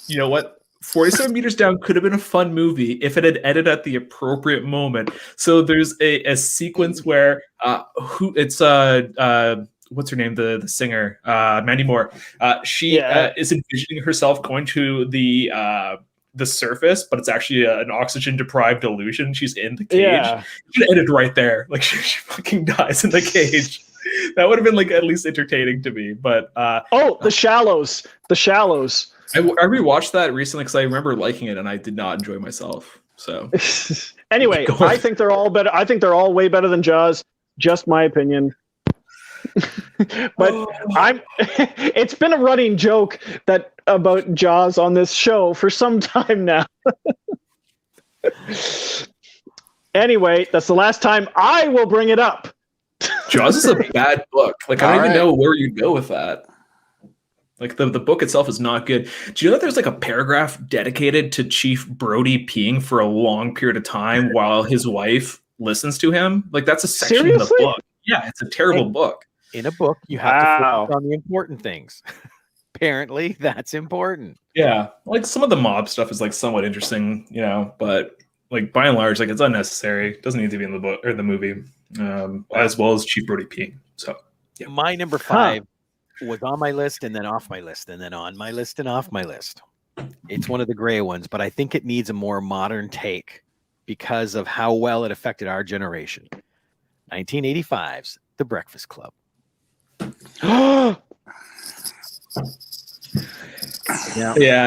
You know what? 47 meters down could have been a fun movie if it had ended at the appropriate moment. So there's a sequence where what's her name? The singer, Mandy Moore. She is envisioning herself going to the surface, but it's actually an oxygen deprived illusion. She's in the cage. Yeah. It ended right there. Like she fucking dies in the cage. That would have been like at least entertaining to me. But The Shallows. I rewatched that recently because I remember liking it and I did not enjoy myself. So anyway, I think they're all better. I think they're all way better than Jaws. Just my opinion. But it's been a running joke that about Jaws on this show for some time now. Anyway, that's the last time I will bring it up. Jaws is a bad book. Like I don't even know where you go with that. Like the book itself is not good. Do you know that there's like a paragraph dedicated to Chief Brody peeing for a long period of time while his wife listens to him? Like that's a section of the book. Yeah, it's a terrible book. In a book, you have to focus on the important ththings. Apparently, that's important. Yeah, like some of the mob stuff is like somewhat interesting, but like by and large, like it's unnecessary. It doesn't need to be in the book or the movie, as well as Chief Brody peeing. So, yeah. My number 5 was on my list and then off my list and then on my list and off my list. It's one of the gray ones, but I think it needs a more modern take because of how well it affected our generation. 1985's The Breakfast Club. Yeah,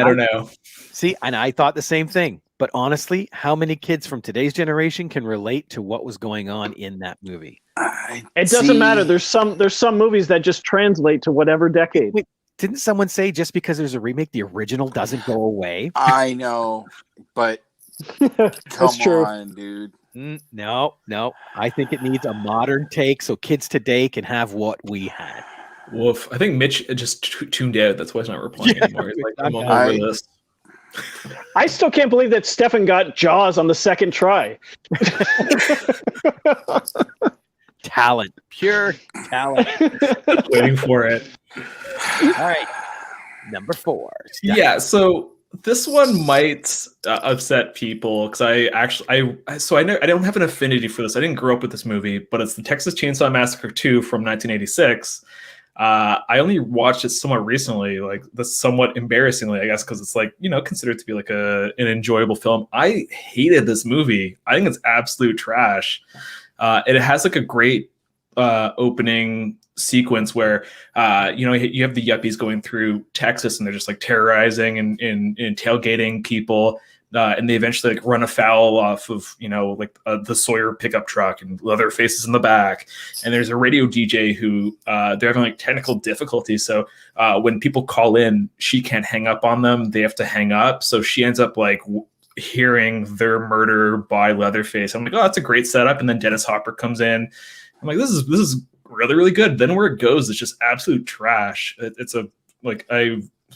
I don't know. See, and I thought the same thing. But honestly, how many kids from today's generation can relate to what was going on in that movie? It doesn't matter. There's some movies that just translate to whatever decade. Wait, didn't someone say just because there's a remake, the original doesn't go away? I know, but come on, dude. No. I think it needs a modern take so kids today can have what we had. Woof. I think Mitch just tuned out. That's why he's not replying anymore. He's like, I'm over this. I still can't believe that Stefan got Jaws on the second try. Talent. Pure talent. Waiting for it. All right. Number 4. Yeah, so this one might upset people because I don't have an affinity for this. I didn't grow up with this movie, but it's the Texas Chainsaw Massacre 2 from 1986. I only watched it somewhat recently, like that's somewhat embarrassingly, I guess, because it's like, considered to be like an enjoyable film. I hated this movie. I think it's absolute trash. It has like a great opening sequence where you have the yuppies going through Texas and they're just like terrorizing and tailgating people. and they eventually like run afoul off of like the Sawyer pickup truck, and Leatherface is in the back, and there's a radio DJ who they're having like technical difficulties, so when people call in, she can't hang up on them, they have to hang up, so she ends up like hearing their murder by Leatherface. I'm like, oh, that's a great setup. And then Dennis Hopper comes in. I'm like, this is really, really good. Then where it goes, it's just absolute trash.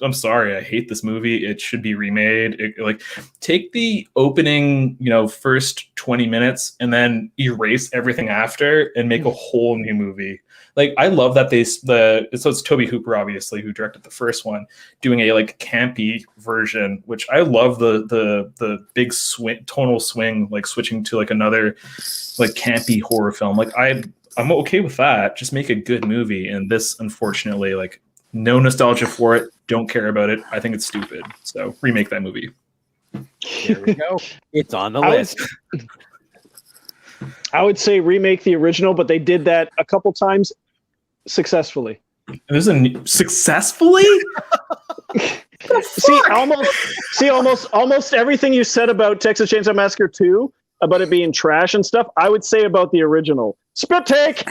I'm sorry, I hate this movie. It should be remade. Like, take the opening, first 20 minutes and then erase everything after and make a whole new movie. Like, I love that it's Toby Hooper, obviously, who directed the first one, doing a like campy version, which I love the big tonal swing, like switching to like another like campy horror film. Like, I'm okay with that. Just make a good movie. And this, unfortunately, like, no nostalgia for it. Don't care about it. I think it's stupid. So remake that movie. There we go. It's on the list. I would say remake the original, but they did that a couple times successfully. Successfully? Almost everything you said about Texas Chainsaw Massacre 2, about it being trash and stuff, I would say about the original. Spit take.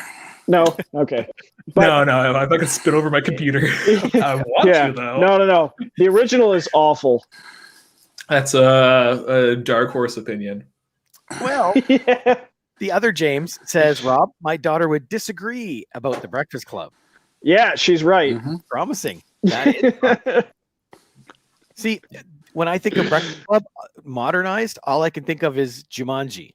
No, okay. But, no, I'm not gonna spit over my computer. I want to though. No. The original is awful. That's a dark horse opinion. Well, the other James says, Rob, my daughter would disagree about the Breakfast Club. Yeah, she's right. Mm-hmm. Promising. That is promising. See, when I think of Breakfast Club modernized, all I can think of is Jumanji.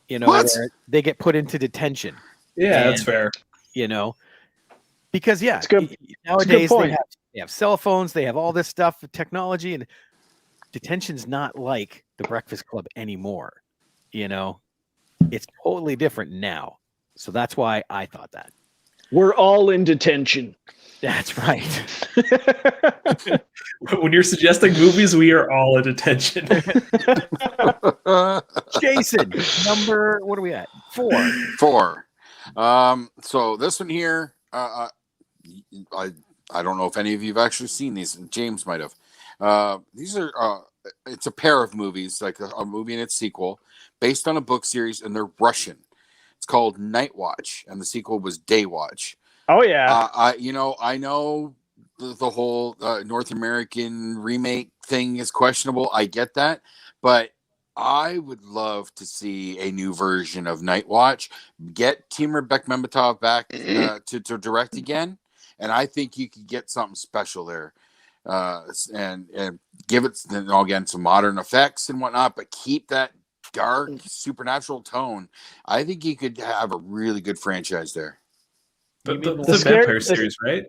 Where they get put into detention. Yeah, that's fair. Because nowadays they have cell phones, they have all this stuff, technology, and detention's not like the Breakfast Club anymore. It's totally different now. So that's why I thought that. We're all in detention. That's right. When you're suggesting movies, we are all in detention. Jason, what are we at? 4. So this one here, I don't know if any of you have actually seen these. James might have. These are it's a pair of movies, like a movie and its sequel, based on a book series, and they're Russian. It's called Night Watch, and the sequel was Day Watch. Oh yeah. I know the whole North American remake thing is questionable. I get that, but I would love to see a new version of Night Watch. Get Timur Bekmambetov back to direct again, and I think you could get something special there. And give it again some modern effects and whatnot, but keep that dark supernatural tone. I think you could have a really good franchise there. The vampire series, right?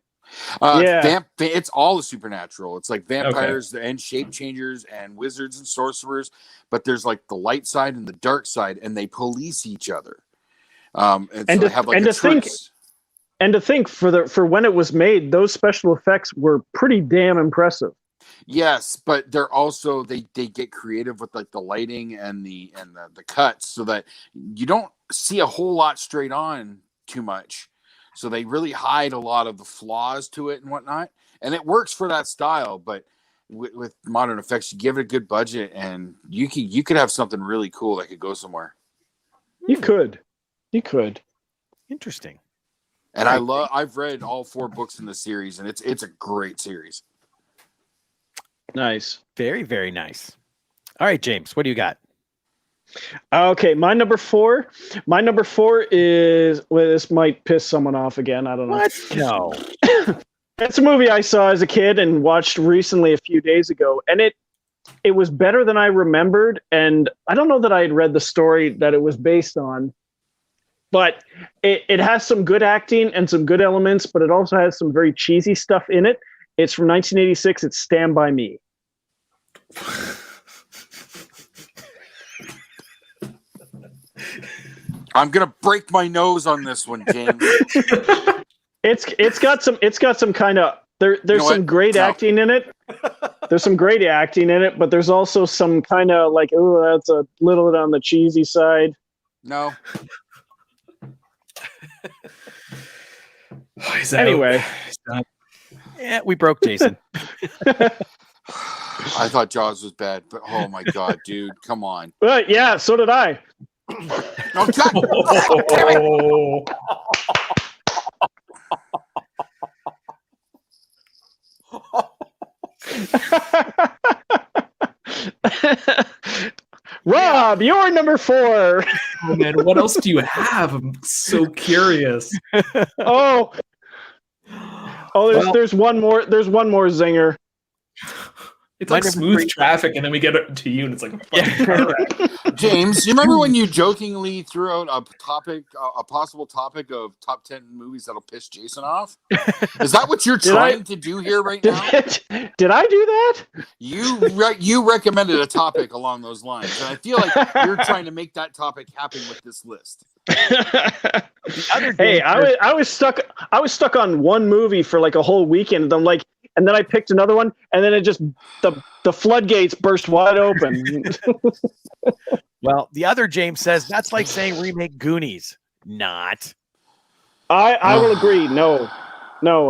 It's all the supernatural. It's like vampires and shape changers and wizards and sorcerers, but there's like the light side and the dark side, and they police each other. And to think for when it was made, those special effects were pretty damn impressive. Yes, but they're also they get creative with like the lighting and the cuts, so that you don't see a whole lot straight on too much. So they really hide a lot of the flaws to it and whatnot, and it works for that style. But with modern effects, you give it a good budget, and you could have something really cool that could go somewhere. You could. Interesting. And I've read all 4 books in the series, and it's a great series. Nice. Very, very nice. All right, James, what do you got? Okay, my number 4 is, well, this might piss someone off again. I don't know. What? No. It's a movie I saw as a kid and watched recently a few days ago, and it was better than I remembered, and I don't know that I had read the story that it was based on, but it has some good acting and some good elements, but it also has some very cheesy stuff in it. It's from 1986. It's Stand By Me. I'm gonna break my nose on this one, James. It's got some kind of there's some great acting in it. There's some great acting in it, but there's also some kind of like, oh, that's a little bit on the cheesy side. No. Anyway. Yeah, we broke Jason. I thought Jaws was bad, but oh my god, dude, come on. Yeah, so did I. Oh, God. Damn it. Rob, you're number 4. Oh man, what else do you have? I'm so curious. Oh, there's one more. There's one more zinger. It's like smooth traffic, and then we get to you, and it's like a fucking car wreck. James, you remember when you jokingly threw out a possible topic of top 10 movies that'll piss Jason off? Is that what you're trying to do here right now? Did I do that? You recommended a topic along those lines, and I feel like you're trying to make that topic happen with this list. Hey, I was stuck on one movie for like a whole weekend. And I'm like, and then I picked another one, and then it just the floodgates burst wide open. Well, the other James says that's like saying remake Goonies. Not. I will agree. No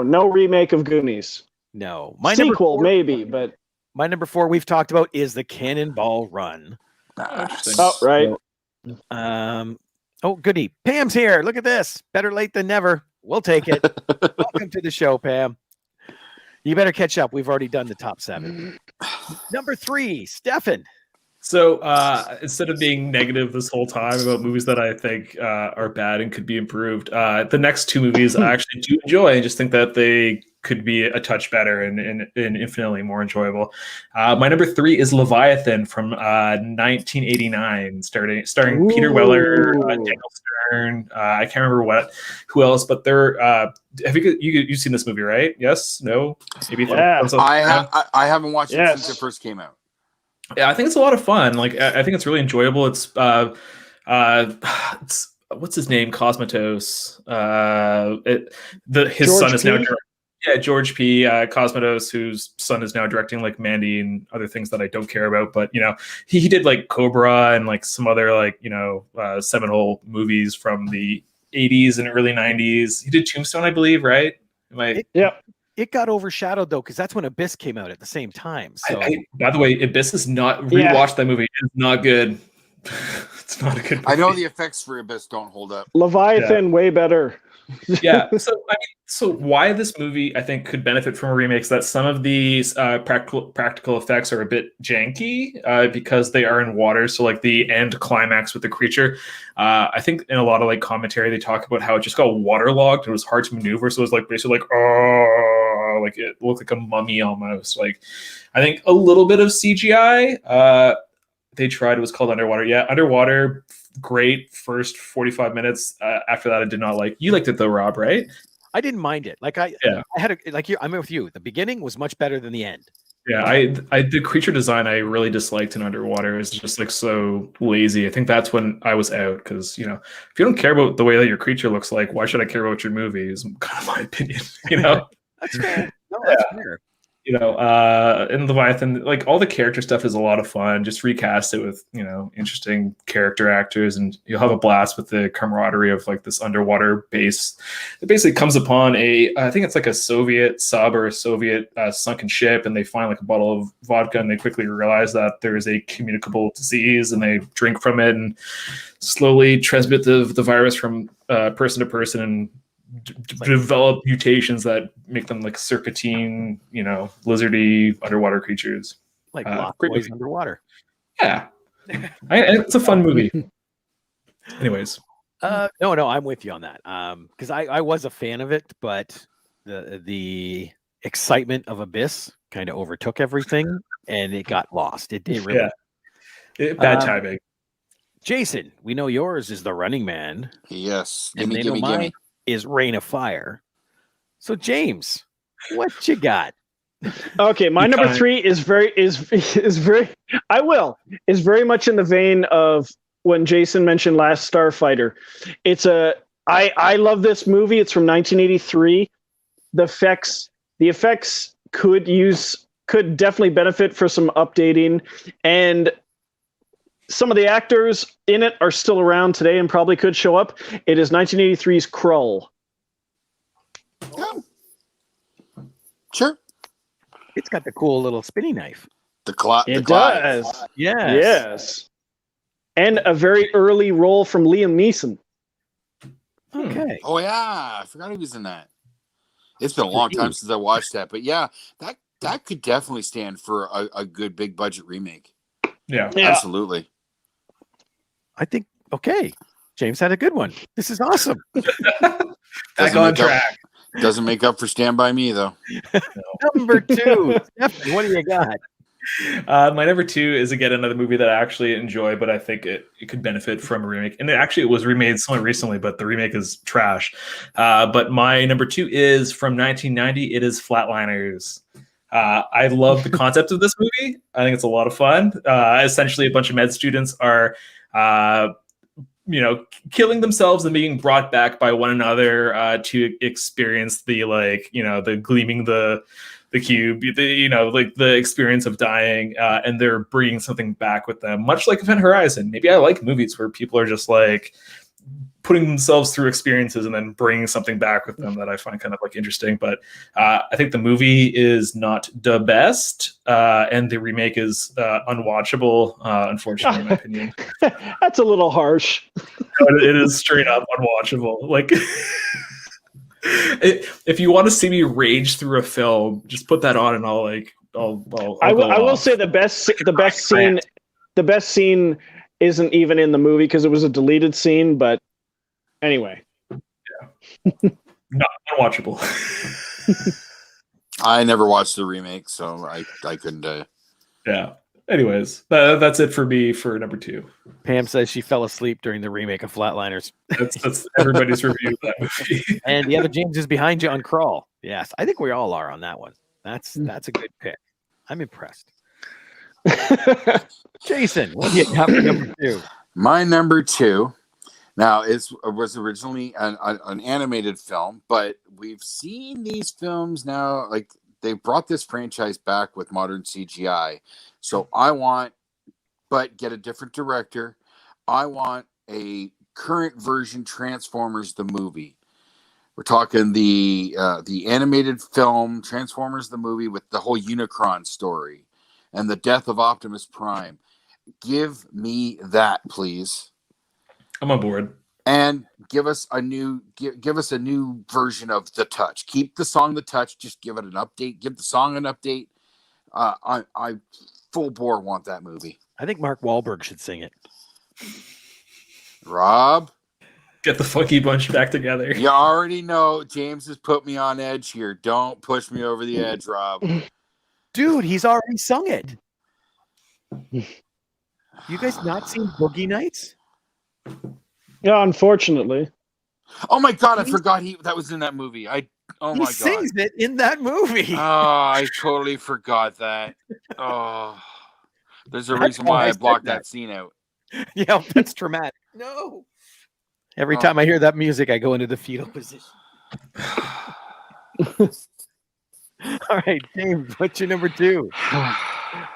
remake of Goonies. No. Sequel maybe, but my number 4 we've talked about is the Cannonball Run. Interesting. Oh, right. Oh, goody. Pam's here. Look at this. Better late than never. We'll take it. Welcome to the show, Pam. You better catch up. We've already done the top 7. Number 3, Stefan. So instead of being negative this whole time about movies that I think are bad and could be improved, the next 2 movies I actually do enjoy. I just think that they could be a touch better and infinitely more enjoyable. My number 3 is Leviathan from 1989, starring Peter Weller, Daniel Stern. I can't remember who else, but they're. Have you've seen this movie, right? Yes, no, maybe. Yeah. I haven't watched it since it first came out. Yeah, I think it's a lot of fun. Like, I think it's really enjoyable. It's what's his name? Cosmatos. His son is now. George P. Cosmatos, whose son is now directing like Mandy and other things that I don't care about. But he did like Cobra and like some other like seminal movies from the 80s and early 90s. He did Tombstone, I believe, right? It got overshadowed though, because that's when Abyss came out at the same time. So, by the way, Abyss is not rewatched that movie. It's not good. It's not a good movie. I know the effects for Abyss don't hold up. Leviathan, way better. Yeah. So why this movie I think could benefit from a remake is that some of these practical effects are a bit janky because they are in water. So like the end climax with the creature, I think in a lot of like commentary they talk about how it just got waterlogged. It was hard to maneuver, so it was like basically like like it looked like a mummy almost. Like I think a little bit of CGI they tried. It was called Underwater. Yeah, Underwater. Great first 45 minutes. After that, I did not like. You liked it though, Rob, right? I didn't mind it. Like I had I'm with you. The beginning was much better than the end. Yeah, I the creature design I really disliked in Underwater. It's just like so lazy. I think that's when I was out because if you don't care about the way that your creature looks like, why should I care about your movie? Is kind of my opinion. That's fair. No, that's fair. In Leviathan, like all the character stuff is a lot of fun. Just recast it with, interesting character actors and you'll have a blast with the camaraderie of like this underwater base. It basically comes upon I think it's like a Soviet sub or a Soviet sunken ship, and they find like a bottle of vodka and they quickly realize that there is a communicable disease and they drink from it and slowly transmit the virus from person to person and develop mutations that make them like serpentine, lizardy underwater creatures. Like Lost Boys underwater. Yeah. It's a fun movie. Anyways. No, I'm with you on that. Because I was a fan of it, but the excitement of Abyss kind of overtook everything and it got lost. It did really. Yeah. Bad timing. Jason, we know yours is The Running Man. Yes. Gimme. Is Reign of Fire. So James, what you got? Okay, my number 3 is very much in the vein of when Jason mentioned Last Starfighter. I love this movie. It's from 1983. The effects could definitely benefit for some updating, and some of the actors in it are still around today and probably could show up. It is 1983's Krull. Yeah. Sure. It's got the cool little spinny knife. The Clive. It does. Yes. Yes. And a very early role from Liam Neeson. Okay. Oh yeah, I forgot he was in that. It's been a long time since I watched that, but yeah, that could definitely stand for a good big budget remake. Yeah. Absolutely. I think, okay. James had a good one. This is awesome. Back on track. Doesn't make up for Stand By Me, though. Number 2. Stephanie, what do you got? My number 2 is, again, another movie that I actually enjoy, but I think it could benefit from a remake. And it was remade somewhat recently, but the remake is trash. But my number 2 is from 1990. It is Flatliners. I love the concept of this movie. I think it's a lot of fun. Essentially, a bunch of med students are killing themselves and being brought back by one another to experience the the gleaming the cube, the experience of dying, and they're bringing something back with them, much like Event Horizon. Maybe I like movies where people are just like putting themselves through experiences and then bringing something back with them that I find kind of like interesting. But I think the movie is not the best, and the remake is unwatchable, unfortunately, in my opinion. That's a little harsh. It is straight up unwatchable. Like, if you want to see me rage through a film, just put that on, and I will say the best scene isn't even in the movie because it was a deleted scene. But anyway, not unwatchable. I never watched the remake, so I couldn't. Yeah. Anyways, that's it for me for number 2. Pam says she fell asleep during the remake of Flatliners. That's everybody's review of that movie. And the other James is behind you on Crawl. Yes, I think we all are on that one. That's a good pick. I'm impressed. Jason, what do you got for number 2? My number 2. Now, was originally an animated film, but we've seen these films now. Like, they brought this franchise back with modern CGI. So but get a different director. I want a current version Transformers the movie. We're talking the animated film Transformers the movie with the whole Unicron story and the death of Optimus Prime. Give me that, please. I'm on board. And give us a new version of The Touch. Keep the song The Touch. Just give it an update. Give the song an update. I full bore want that movie. I think Mark Wahlberg should sing it. Rob, get the Funky Bunch back together. You already know James has put me on edge here. Don't push me over the edge, Rob. Dude, he's already sung it. You guys not seen Boogie Nights? Yeah, unfortunately. Oh my God, I forgot that was in that movie. He sings it in that movie. Oh, I totally forgot that. Oh, there's a reason why I blocked that scene out. Yeah, that's traumatic. No. Every time I hear that music, I go into the fetal position. All right, James, what's your number 2?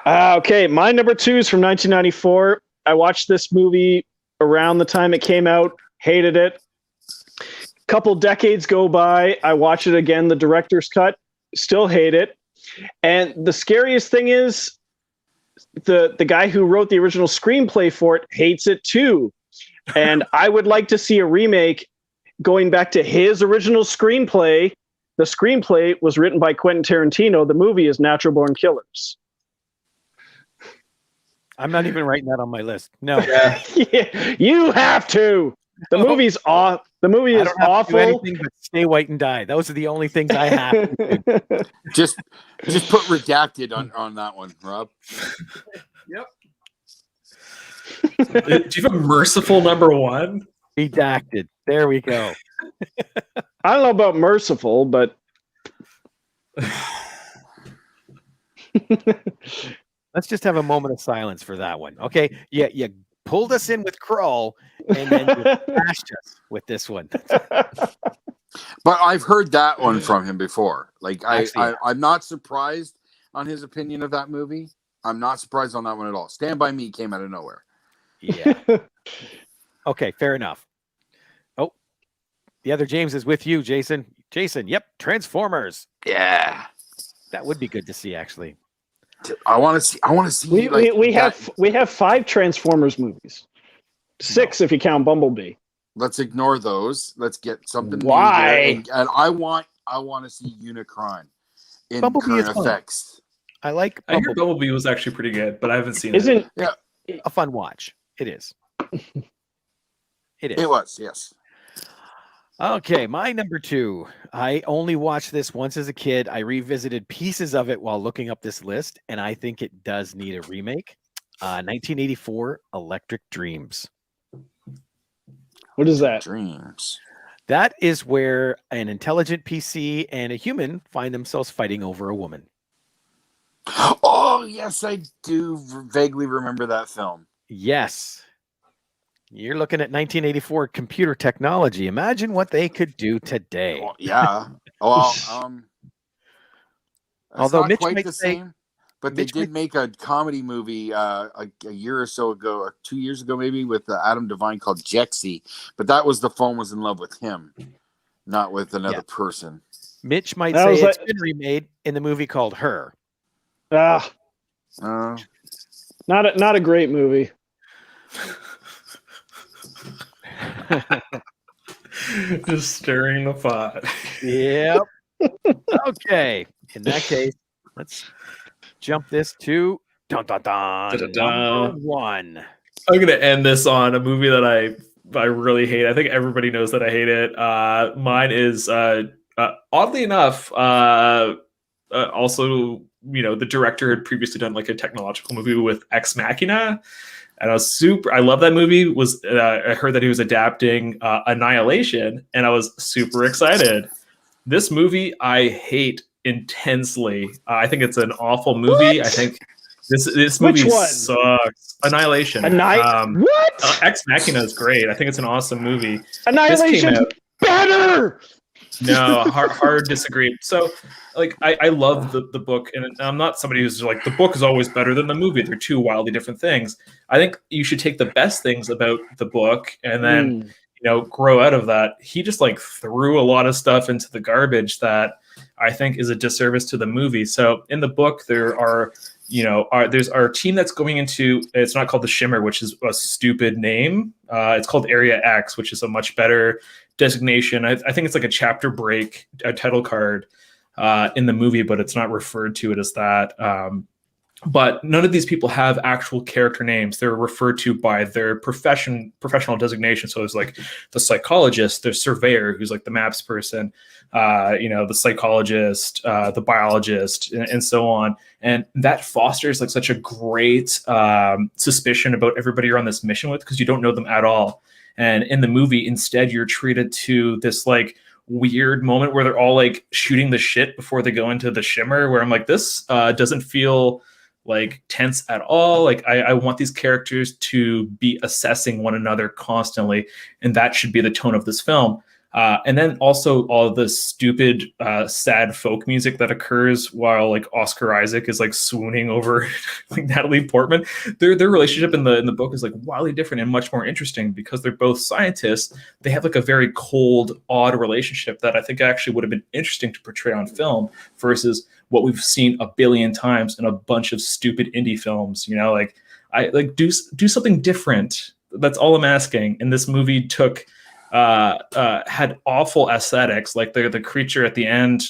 Okay, my number 2 is from 1994. I watched this movie around the time it came out, hated it. Couple decades go by, I watch it again, the director's cut, still hate it. And the scariest thing is the guy who wrote the original screenplay for it hates it too. And I would like to see a remake going back to his original screenplay. The screenplay was written by Quentin Tarantino. The movie is Natural Born Killers. I'm not even writing that on my list. No. Yeah, you have to. The movie's off. The movie is awful. Do anything but stay white and die. Those are the only things I have to do. Just put redacted on that one, Rob. Yep. Do you have a merciful number 1? Redacted. There we go. I don't know about merciful, but let's just have a moment of silence for that one. Okay. Yeah, you pulled us in with Crawl, and then you bashed us with this one. But I've heard that one from him before. Like I'm not surprised on his opinion of that movie. I'm not surprised on that one at all. Stand By Me came out of nowhere. Yeah. Okay, fair enough. Oh, the other James is with you, Jason. Jason, yep, Transformers. Yeah. That would be good to see, actually. I want to see. We have 5 Transformers movies. 6 if you count Bumblebee. Let's ignore those. Let's get something Why? new here. And I want to see Unicron in Bumblebee current is fun. effects. I like. I heard Bumblebee was actually pretty good, but I haven't seen it. Isn't a fun watch. It is. It is. It was, yes. Okay, my number 2. I only watched this once as a kid. I revisited pieces of it while looking up this list, and I think it does need a remake. 1984, Electric Dreams. what is that? Dreams. That is where an intelligent PC and a human find themselves fighting over a woman. Oh, yes, I do vaguely remember that film. Yes. You're looking at 1984 computer technology. Imagine what they could do today. Well, yeah. Well, Although not Mitch quite might the say- same, but they Mitch did make a comedy movie a year or so ago, or 2 years ago maybe, with Adam Devine called Jexy. But that was the phone was in love with him, not with another person. Mitch might That say was it's like- been remade in the movie called Her. Ah, Uh, not a great movie. Just stirring the pot. Yep. Okay. In that case, let's jump this to dun, dun, dun, Dun-dun-dun. number 1. I'm gonna end this on a movie that I really hate. I think everybody knows that I hate it. Mine is oddly enough, also, the director had previously done like a technological movie with Ex Machina, and I love that movie. I heard that he was adapting Annihilation, and I was super excited. This movie I hate intensely. I think it's an awful movie. What? I think this movie Which one? sucks. Annihilation. What? Ex Machina is great. I think it's an awesome movie. Annihilation out- better. No, hard disagree. So, like, I love the book, and I'm not somebody who's like, the book is always better than the movie. They're two wildly different things. I think you should take the best things about the book and then, grow out of that. He just like threw a lot of stuff into the garbage that I think is a disservice to the movie. So in the book, there are, there's our team that's going into, it's not called the Shimmer, which is a stupid name. It's called Area X, which is a much better designation. I think it's like a chapter break, a title card in the movie, but it's not referred to it as that. But none of these people have actual character names. They're referred to by their professional designation. So it's like the psychologist, the surveyor, who's like the maps person, the psychologist, the biologist, and so on. And that fosters like such a great suspicion about everybody you're on this mission with, because you don't know them at all. And in the movie, instead, you're treated to this like weird moment where they're all like shooting the shit before they go into the Shimmer, where I'm like, this doesn't feel like tense at all. Like I want these characters to be assessing one another constantly, and that should be the tone of this film. And then also all of the stupid, sad folk music that occurs while like Oscar Isaac is like swooning over like Natalie Portman. Their relationship in the book is like wildly different and much more interesting because they're both scientists. They have like a very cold, odd relationship that I think actually would have been interesting to portray on film versus what we've seen a billion times in a bunch of stupid indie films. Do something different. That's all I'm asking. And this movie took. Had awful aesthetics, like the creature at the end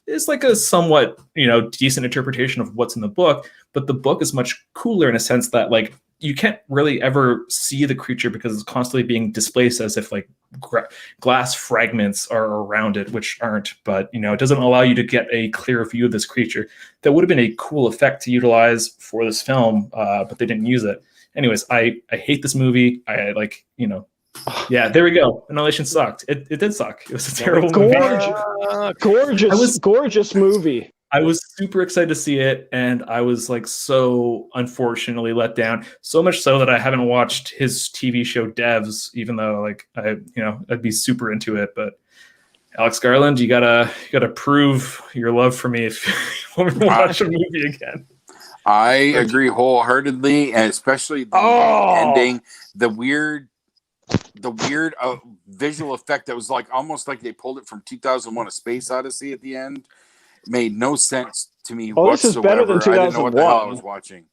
is like a somewhat decent interpretation of what's in the book, but the book is much cooler in a sense that like you can't really ever see the creature because it's constantly being displaced as if like glass fragments are around it, which aren't. But it doesn't allow you to get a clear view of this creature. That would have been a cool effect to utilize for this film, but they didn't use it. Anyways, I hate this movie. Yeah, there we go. Annihilation sucked. It did suck. It was a terrible movie. Gorgeous movie. I was super excited to see it, and I was like so unfortunately let down. So much so that I haven't watched his TV show Devs, even though like I'd be super into it. But Alex Garland, you gotta prove your love for me if you want me to watch a movie again. I agree wholeheartedly, and especially the ending, the weird visual effect that was like almost like they pulled it from 2001: A Space Odyssey at the end. made no sense to me Oh, this is whatsoever. better than I didn't know what the hell I 2001. was watching.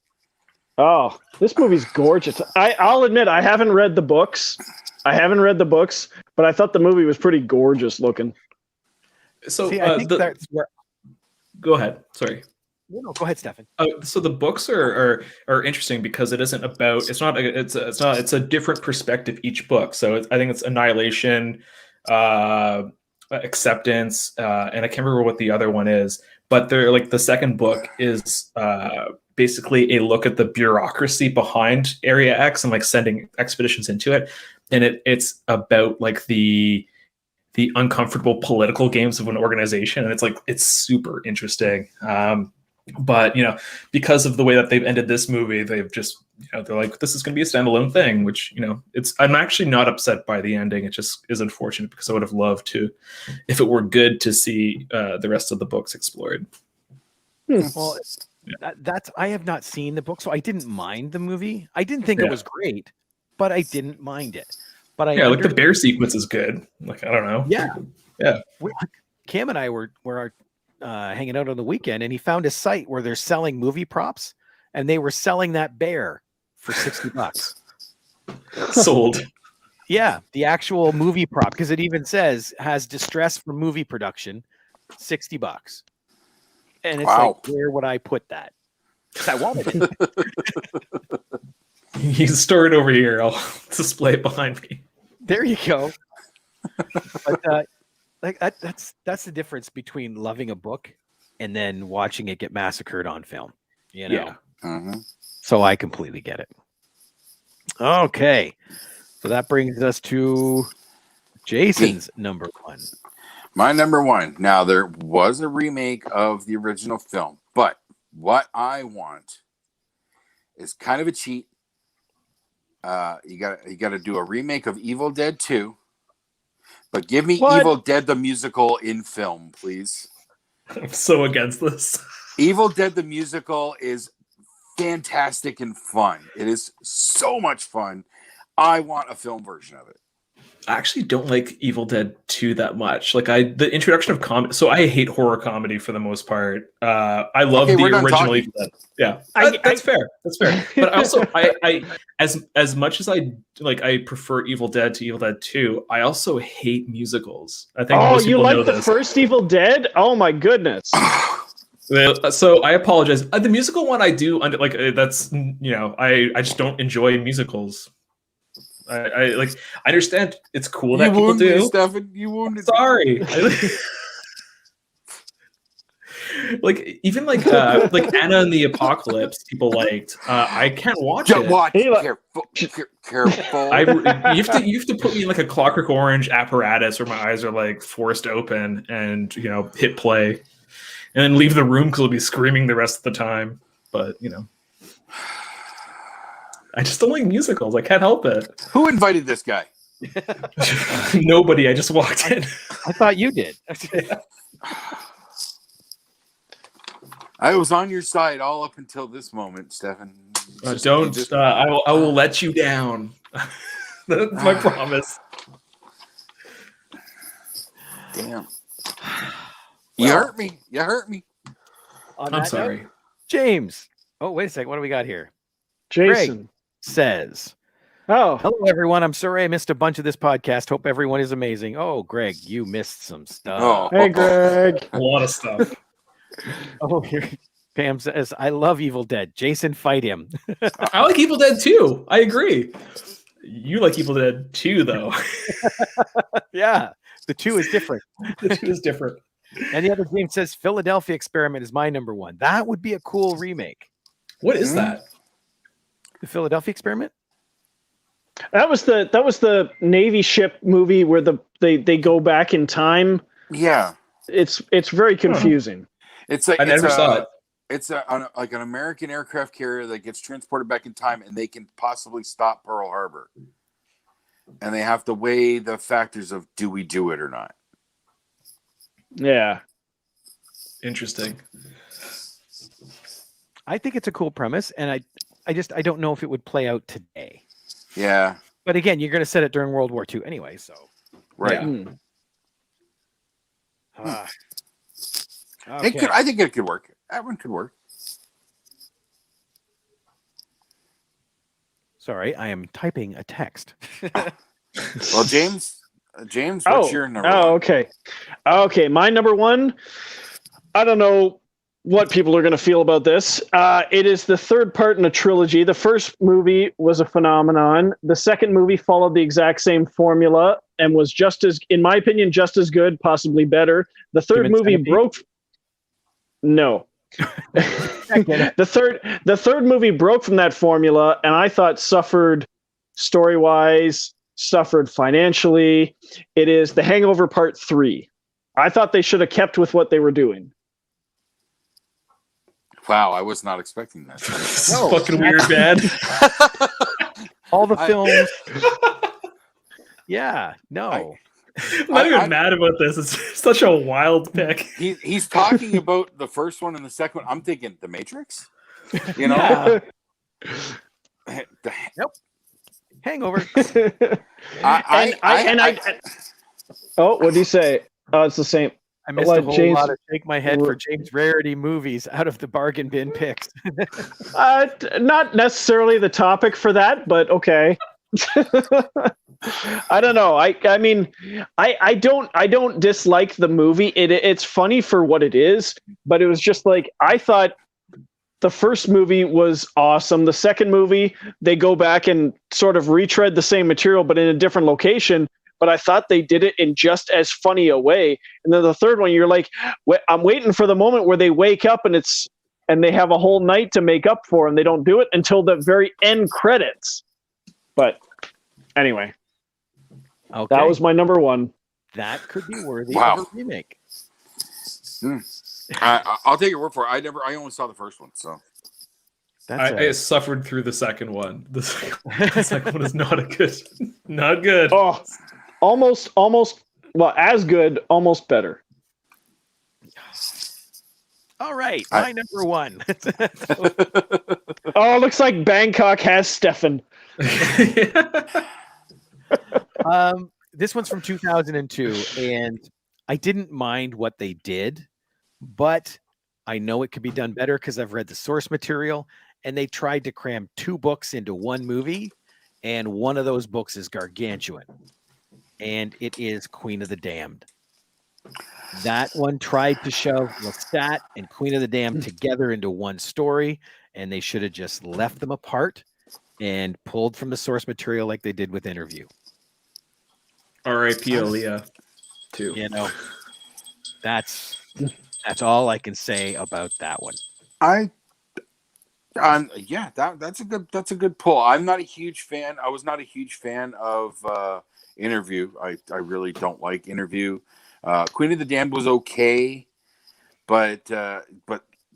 Oh, this movie's gorgeous. I'll admit I haven't read the books. But I thought the movie was pretty gorgeous looking. So See, I think that's where. go ahead. Sorry. No, go ahead, Stefan. So the books are interesting because it isn't about it's a different perspective each book. So I think it's Annihilation, Acceptance, and I can't remember what the other one is. But they're like the second book is basically a look at the bureaucracy behind Area X and like sending expeditions into it, and it's about like the uncomfortable political games of an organization, and it's super interesting. But because of the way that they've ended this movie, they've just they're like, this is going to be a standalone thing, which I'm actually not upset by the ending. It just is unfortunate because I would have loved to, if it were good, to see the rest of the books explored. Well, that's I have not seen the book, so I didn't mind the movie. I didn't think it was great, but I didn't mind it. But like the bear sequence is good. Like, I don't know. Yeah. Cam and I were hanging out on the weekend, and he found a site where they're selling movie props, and they were selling that bear for $60. Sold. Yeah, the actual movie prop, because it even says has distress for movie production, $60. And it's like, where would I put that? Because I wanted it. You can store it over here. I'll display it behind me. There you go. But that's the difference between loving a book and then watching it get massacred on film. Yeah. So I completely get it. Okay. So that brings us to Jason's number one. My number one. Now, there was a remake of the original film, but what I want is kind of a cheat. You got to do a remake of Evil Dead 2, but give me Evil Dead the musical in film, please. I'm so against this. Evil Dead the musical is fantastic and fun. It is so much fun. I want a film version of it. I actually don't like Evil Dead 2 that much. Like the introduction of comedy. So I hate horror comedy for the most part. I love the original Evil Dead. Yeah, that's fair. That's fair. But also, I as much as I prefer Evil Dead to Evil Dead 2, I also hate musicals. I think most people know this. You like the first Evil Dead? Oh my goodness. So I apologize. The musical one I do that's I just don't enjoy musicals. I understand it's cool that people do. Me, Stefan. You wounded. Sorry. Even Anna and the Apocalypse, people liked. I can't watch it. Watch careful. You have to put me in like a Clockwork Orange apparatus where my eyes are like forced open and hit play, and then leave the room because I'll be screaming the rest of the time. But I just don't like musicals. I can't help it. Who invited this guy? Nobody. I just walked in. I thought you did. I was on your side all up until this moment, Stefan. I will let you down. That's my promise. Damn. You hurt me. I'm sorry. Note, James. Oh, wait a second. What do we got here? Jason. Greg says, hello everyone. I'm sorry I missed a bunch of this podcast. Hope everyone is amazing. Oh, Greg, you missed some stuff. Hey, Greg. A lot of stuff. Here Pam says, I love Evil Dead. Jason, fight him. I like Evil Dead 2. I agree. You like Evil Dead 2, though. Yeah, the 2 is different. The 2 is different. And the other game says Philadelphia Experiment is my number one. That would be a cool remake. What is that? The Philadelphia Experiment? That was the Navy ship movie where they go back in time. Yeah, it's very confusing. It's like I never saw it. It's like an American aircraft carrier that gets transported back in time, and they can possibly stop Pearl Harbor. And they have to weigh the factors of do we do it or not. Yeah, interesting. I think it's a cool premise, and I don't know if it would play out today. Yeah. But again, you're going to set it during World War II anyway, so. Right. Yeah. It could. I think it could work. That one could work. Sorry, I am typing a text. Well, James, what's your number one? Okay, my number one. I don't know what people are going to feel about this. It is the third part in a trilogy. The first movie was a phenomenon. The second movie followed the exact same formula and was just as, in my opinion, just as good, possibly better. The third movie broke. No. The third movie broke from that formula, and I thought suffered story-wise, suffered financially. It is The Hangover Part 3. I thought they should have kept with what they were doing. Wow, I was not expecting that. This is fucking weird, man. All the films. Yeah, no. I'm not even mad about this. It's such a wild pick. He's talking about the first one and the second one. I'm thinking The Matrix. You know? Nope. Hangover. Oh, what do you say? Oh, it's the same. I missed a whole lot of shake my head for James Rarity movies out of the bargain bin picks. Not necessarily the topic for that, but okay. I don't know. I mean, I don't dislike the movie. It's funny for what it is, but it was just like, I thought the first movie was awesome. The second movie, they go back and sort of retread the same material, but in a different location. But I thought they did it in just as funny a way. And then the third one, you're like, I'm waiting for the moment where they wake up and they have a whole night to make up for, and they don't do it until the very end credits. But anyway, that was my number one. That could be worthy of a remake. I'll take your word for it. I only saw the first one, so. I suffered through the second one. The second one is not good. Oh, almost, well, as good, almost better. All right, my number one. Oh, looks like Bangkok has Stefan. This one's from 2002, and I didn't mind what they did, but I know it could be done better because I've read the source material, and they tried to cram 2 books into one movie, and one of those books is gargantuan, and it is Queen of the Damned. That one tried to shove Lestat and Queen of the Damned together into one story, and they should have just left them apart and pulled from the source material like they did with Interview. R.I.P. Aaliyah, too. You know, that's all I can say about that one. That's a good pull. I'm not a huge fan. I was not a huge fan of Interview. I really don't like Interview. Queen of the Damned was okay, but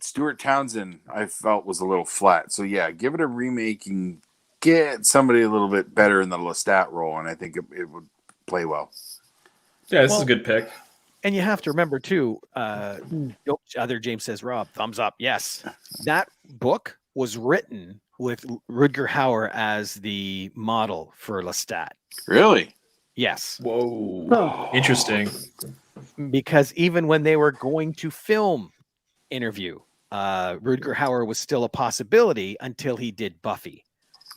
Stuart Townsend I felt was a little flat. So yeah, give it a remake and get somebody a little bit better in the Lestat role, and I think it would play well. Yeah, this is a good pick. And you have to remember too, other James says, Rob, thumbs up. Yes. That book was written with Rutger Hauer as the model for Lestat. Really? Yes. Whoa. Oh. Interesting. Because even when they were going to film Interview, Rutger Hauer was still a possibility until he did Buffy.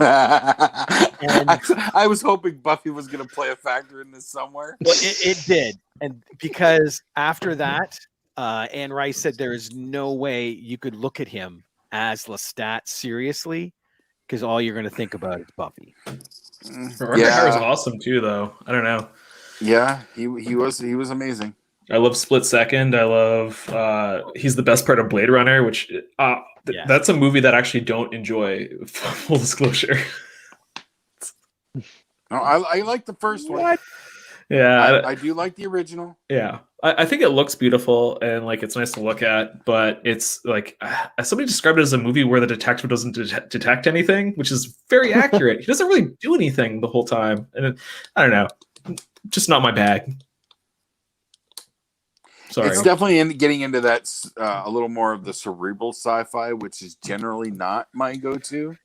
And I was hoping Buffy was going to play a factor in this somewhere. Well, it did. And because after that, Anne Rice said there is no way you could look at him as Lestat seriously, because all you're going to think about is Buffy. Rutger Hauer's awesome too, though. I don't know. Yeah, he was amazing. I love Split Second. I love he's the best part of Blade Runner, which that's a movie that I actually don't enjoy. Full disclosure. No, I like the first one. What? Yeah, I do like the original. Yeah, I think it looks beautiful and like it's nice to look at, but it's like somebody described it as a movie where the detective doesn't detect anything, which is very accurate. He doesn't really do anything the whole time, and I don't know, just not my bag. Sorry. It's definitely getting into that a little more of the cerebral sci-fi, which is generally not my go-to.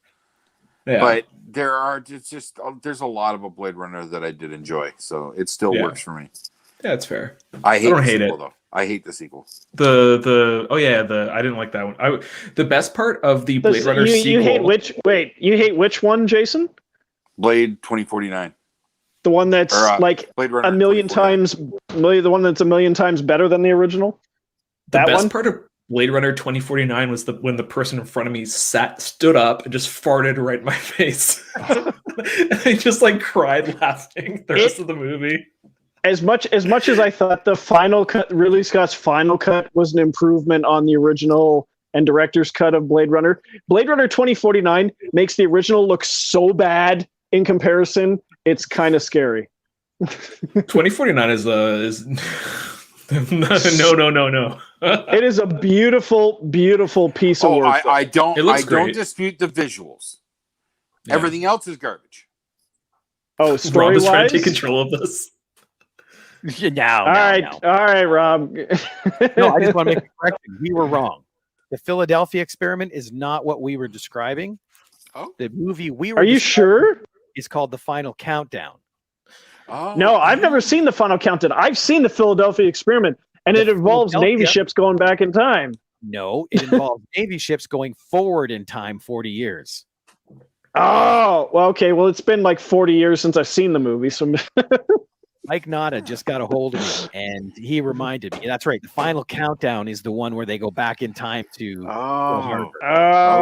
Yeah. But there's a lot of a Blade Runner that I did enjoy, so it still works for me. Yeah, it's fair. I don't hate it though. I hate the sequel. I didn't like that one. The best part of the Blade Runner sequel. You hate which one, Jason? Blade 2049. The one that's Blade Runner a million 2049. the one that's a million times better than the original. The That best one? part of Blade Runner 2049 was when the person in front of me stood up and just farted right in my face. And I just like cried laughing the rest of the movie. As much as I thought the final cut, Ridley Scott's final cut, was an improvement on the original and director's cut of Blade Runner 2049 makes the original look so bad in comparison. It's kind of scary. 2049 is no. It is a beautiful, beautiful piece of work. I don't great. dispute the visuals. Yeah. Everything else is garbage. Oh, story Rob is trying wise, to take control of this. all right, Rob. No, I just want to make a correction. We were wrong. The Philadelphia Experiment is not what we were describing. Oh, The movie we were Are you describing sure? is called The Final Countdown. oh No, I've never seen the Final Countdown. I've seen the Philadelphia Experiment, and it involves Navy ships going back in time. No, it involves Navy ships going forward in time 40 years. Oh, well, okay. Well, it's been like 40 years since I've seen the movie, so Mike Nada just got a hold of me, and he reminded me. That's right. The Final Countdown is the one where they go back in time to Oh,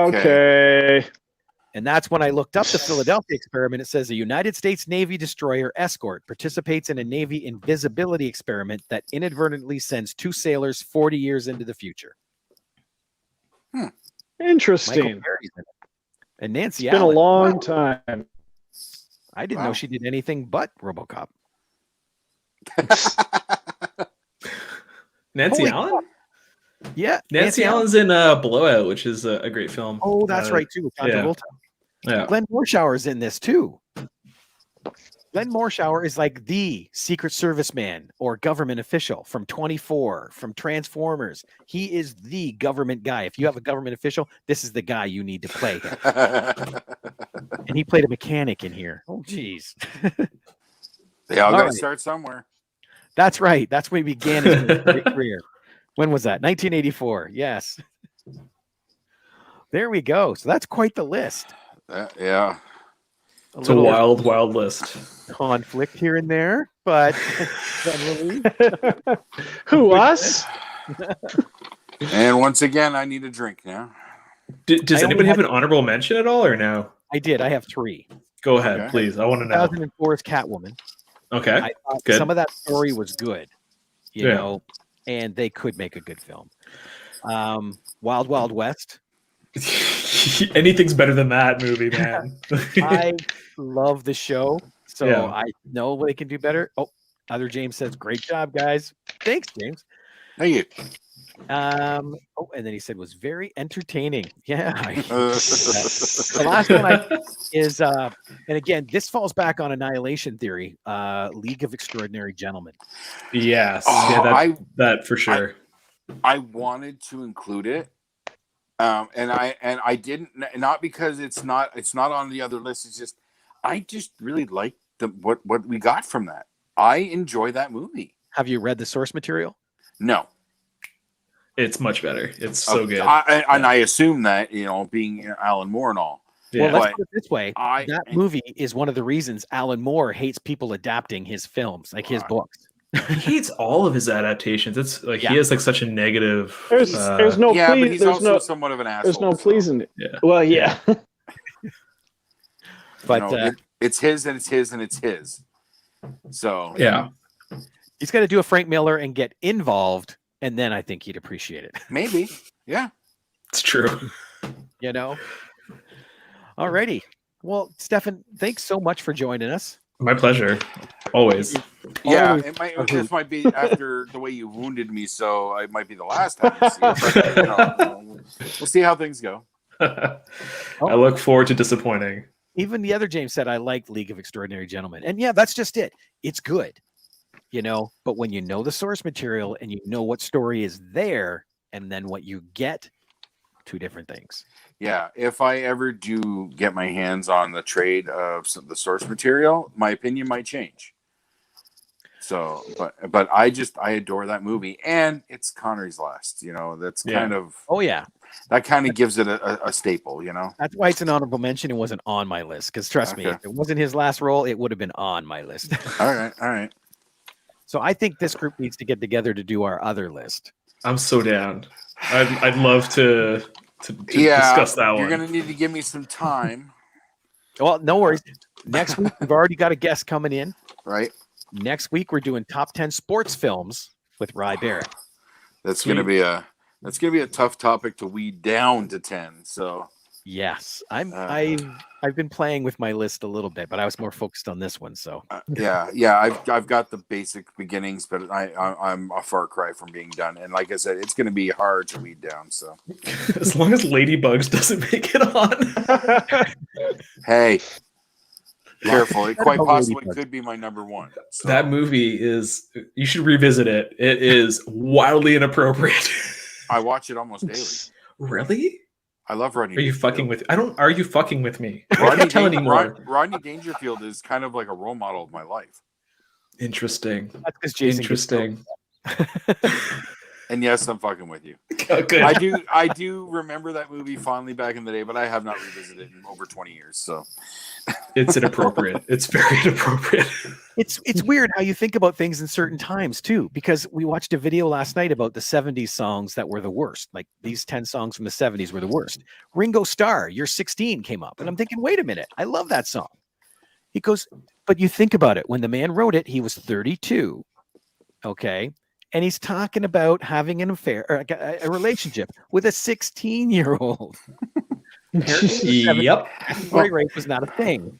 okay. And that's when I looked up the Philadelphia Experiment. It says a United States Navy destroyer escort participates in a Navy invisibility experiment that inadvertently sends 2 sailors 40 years into the future. Interesting. Michael Perry's in it. And Nancy It's been a Allen. long time. I didn't know she did anything but RoboCop. Nancy Holy Allen? Yeah. Nancy Allen's in Blowout, which is a great film. Oh, that's right, too. With John Travolta. Yeah. Glenn Morshower's in this, too. Glenn Morshower is like the Secret Service man or government official from 24, from Transformers. He is the government guy. If you have a government official, this is the guy you need to play. And he played a mechanic in here. Oh, geez. They all got to right. start somewhere. That's right. That's when he began his career. When was that? 1984. Yes. There we go. So that's quite the list. Yeah. It's a wild, wild list. Conflict here and there, but generally. Who, us? And once again, I need a drink now. Does anybody have an honorable mention at all, or no? I did. I have 3. Go ahead, Okay. please. I want to know. 2004's Catwoman. Okay. I thought Good. some of that story was good, you know, and they could make a good film. Wild Wild West. Anything's better than that movie, man. I love the show, so Yeah. I know they can do better. Oh, other James says, "Great job, guys." Thanks, James. Thank you. And then he said was very entertaining. Yeah. The last one is and again, this falls back on Annihilation Theory, League of Extraordinary Gentlemen. Yes. Oh, yeah, that for sure. I wanted to include it. And I didn't, not because it's not on the other list. It's just, I just really like what we got from that. I enjoy that movie. Have you read the source material? No. It's much better. It's so good. And I assume that, being Alan Moore and all. Yeah. Well, let's put it this way. I- That movie is one of the reasons Alan Moore hates people adapting his films, like his books. He hates all of his adaptations. It's like he has like such a negative. There's no Yeah, but please. he's There's also no. somewhat of an asshole. There's no pleasing it. Yeah. Well, yeah. But it's his and it's his and it's his. So Yeah. he's got to do a Frank Miller and get involved, and then I think he'd appreciate it. maybe, yeah. It's true. You know. Alrighty. Well, Stefan, thanks so much for joining us. My pleasure. Always. Yeah, Always this might be after the way you wounded me, so it might be the last time you see it. But, we'll see how things go. I look forward to disappointing. Even the other James said I like League of Extraordinary Gentlemen. And yeah, that's just it. It's good. But when you know the source material and you know what story is there and then what you get, 2 different things. Yeah, if I ever do get my hands on the trade of the source material, my opinion might change. So, but I adore that movie, and it's Connery's last. You know, that's kind of Oh yeah, that kind of gives it a staple. You know, that's why it's an honorable mention. It wasn't on my list because trust me, Okay. if it wasn't his last role, it would have been on my list. all right. So I think this group needs to get together to do our other list. I'm so down. I'd love to discuss that You're one. gonna need to give me some time, Well, no worries. Next week we've already got a guest coming in. right? Next week we're doing top 10 sports films with Rye Barrett. That's gonna be a tough topic to weed down to 10. So Yes, I've been playing with my list a little bit, but I was more focused on this one. So yeah, I've got the basic beginnings, but I'm a far cry from being done. And like I said, it's gonna be hard to weed down. So As long as Ladybugs doesn't make it on. hey, careful! It quite about possibly Ladybug. could be my number one. So. That movie is, you should revisit it. It is wildly inappropriate. I watch it almost daily. Really? I love Rodney. Are you Dangerfield. fucking with? Are you fucking with me? I Rodney, can't tell anymore. Rodney Dangerfield is kind of like a role model of my life. Interesting. that's because Jason. Interesting. And yes, I'm fucking with you. Oh, good. I do remember that movie fondly back in the day, but I have not revisited it in over 20 years. So It's inappropriate. It's very inappropriate. It's weird how you think about things in certain times too, because we watched a video last night about the 70s songs that were the worst. Like these 10 songs from the 70s were the worst. Ringo Starr, You're 16 came up. And I'm thinking, wait a minute, I love that song. He goes, but you think about it, when the man wrote it, he was 32. Okay. And he's talking about having an affair or a relationship with a 16-year-old. Yep. Boy rape was not a thing.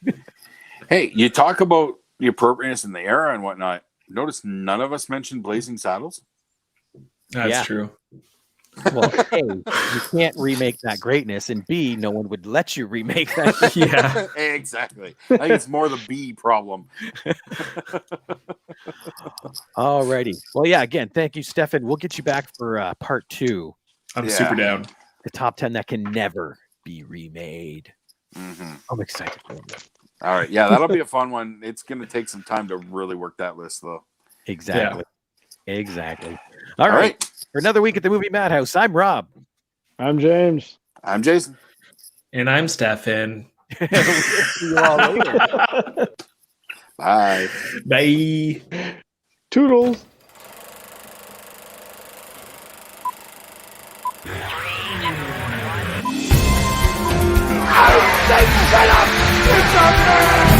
hey, you talk about the appropriateness in the era and whatnot. Notice none of us mentioned Blazing Saddles. That's Yeah. true. Well, A, you can't remake that greatness, and B, no one would let you remake that. Yeah. Exactly. I think it's more the B problem. Alrighty. Well, yeah, again, thank you, Stefan. We'll get you back for part 2, I'm Yeah. super down. the top 10 that can never be remade. Mhm. I'm excited for it. All right. Yeah, that'll be a fun one. It's going to take some time to really work that list, though. Exactly. Exactly. All right. For another week at the Movie Madhouse, I'm Rob. I'm James. I'm Jason. And I'm Stefan. We'll see you all later. Bye. Bye. Toodles. I say shut up! It's a man!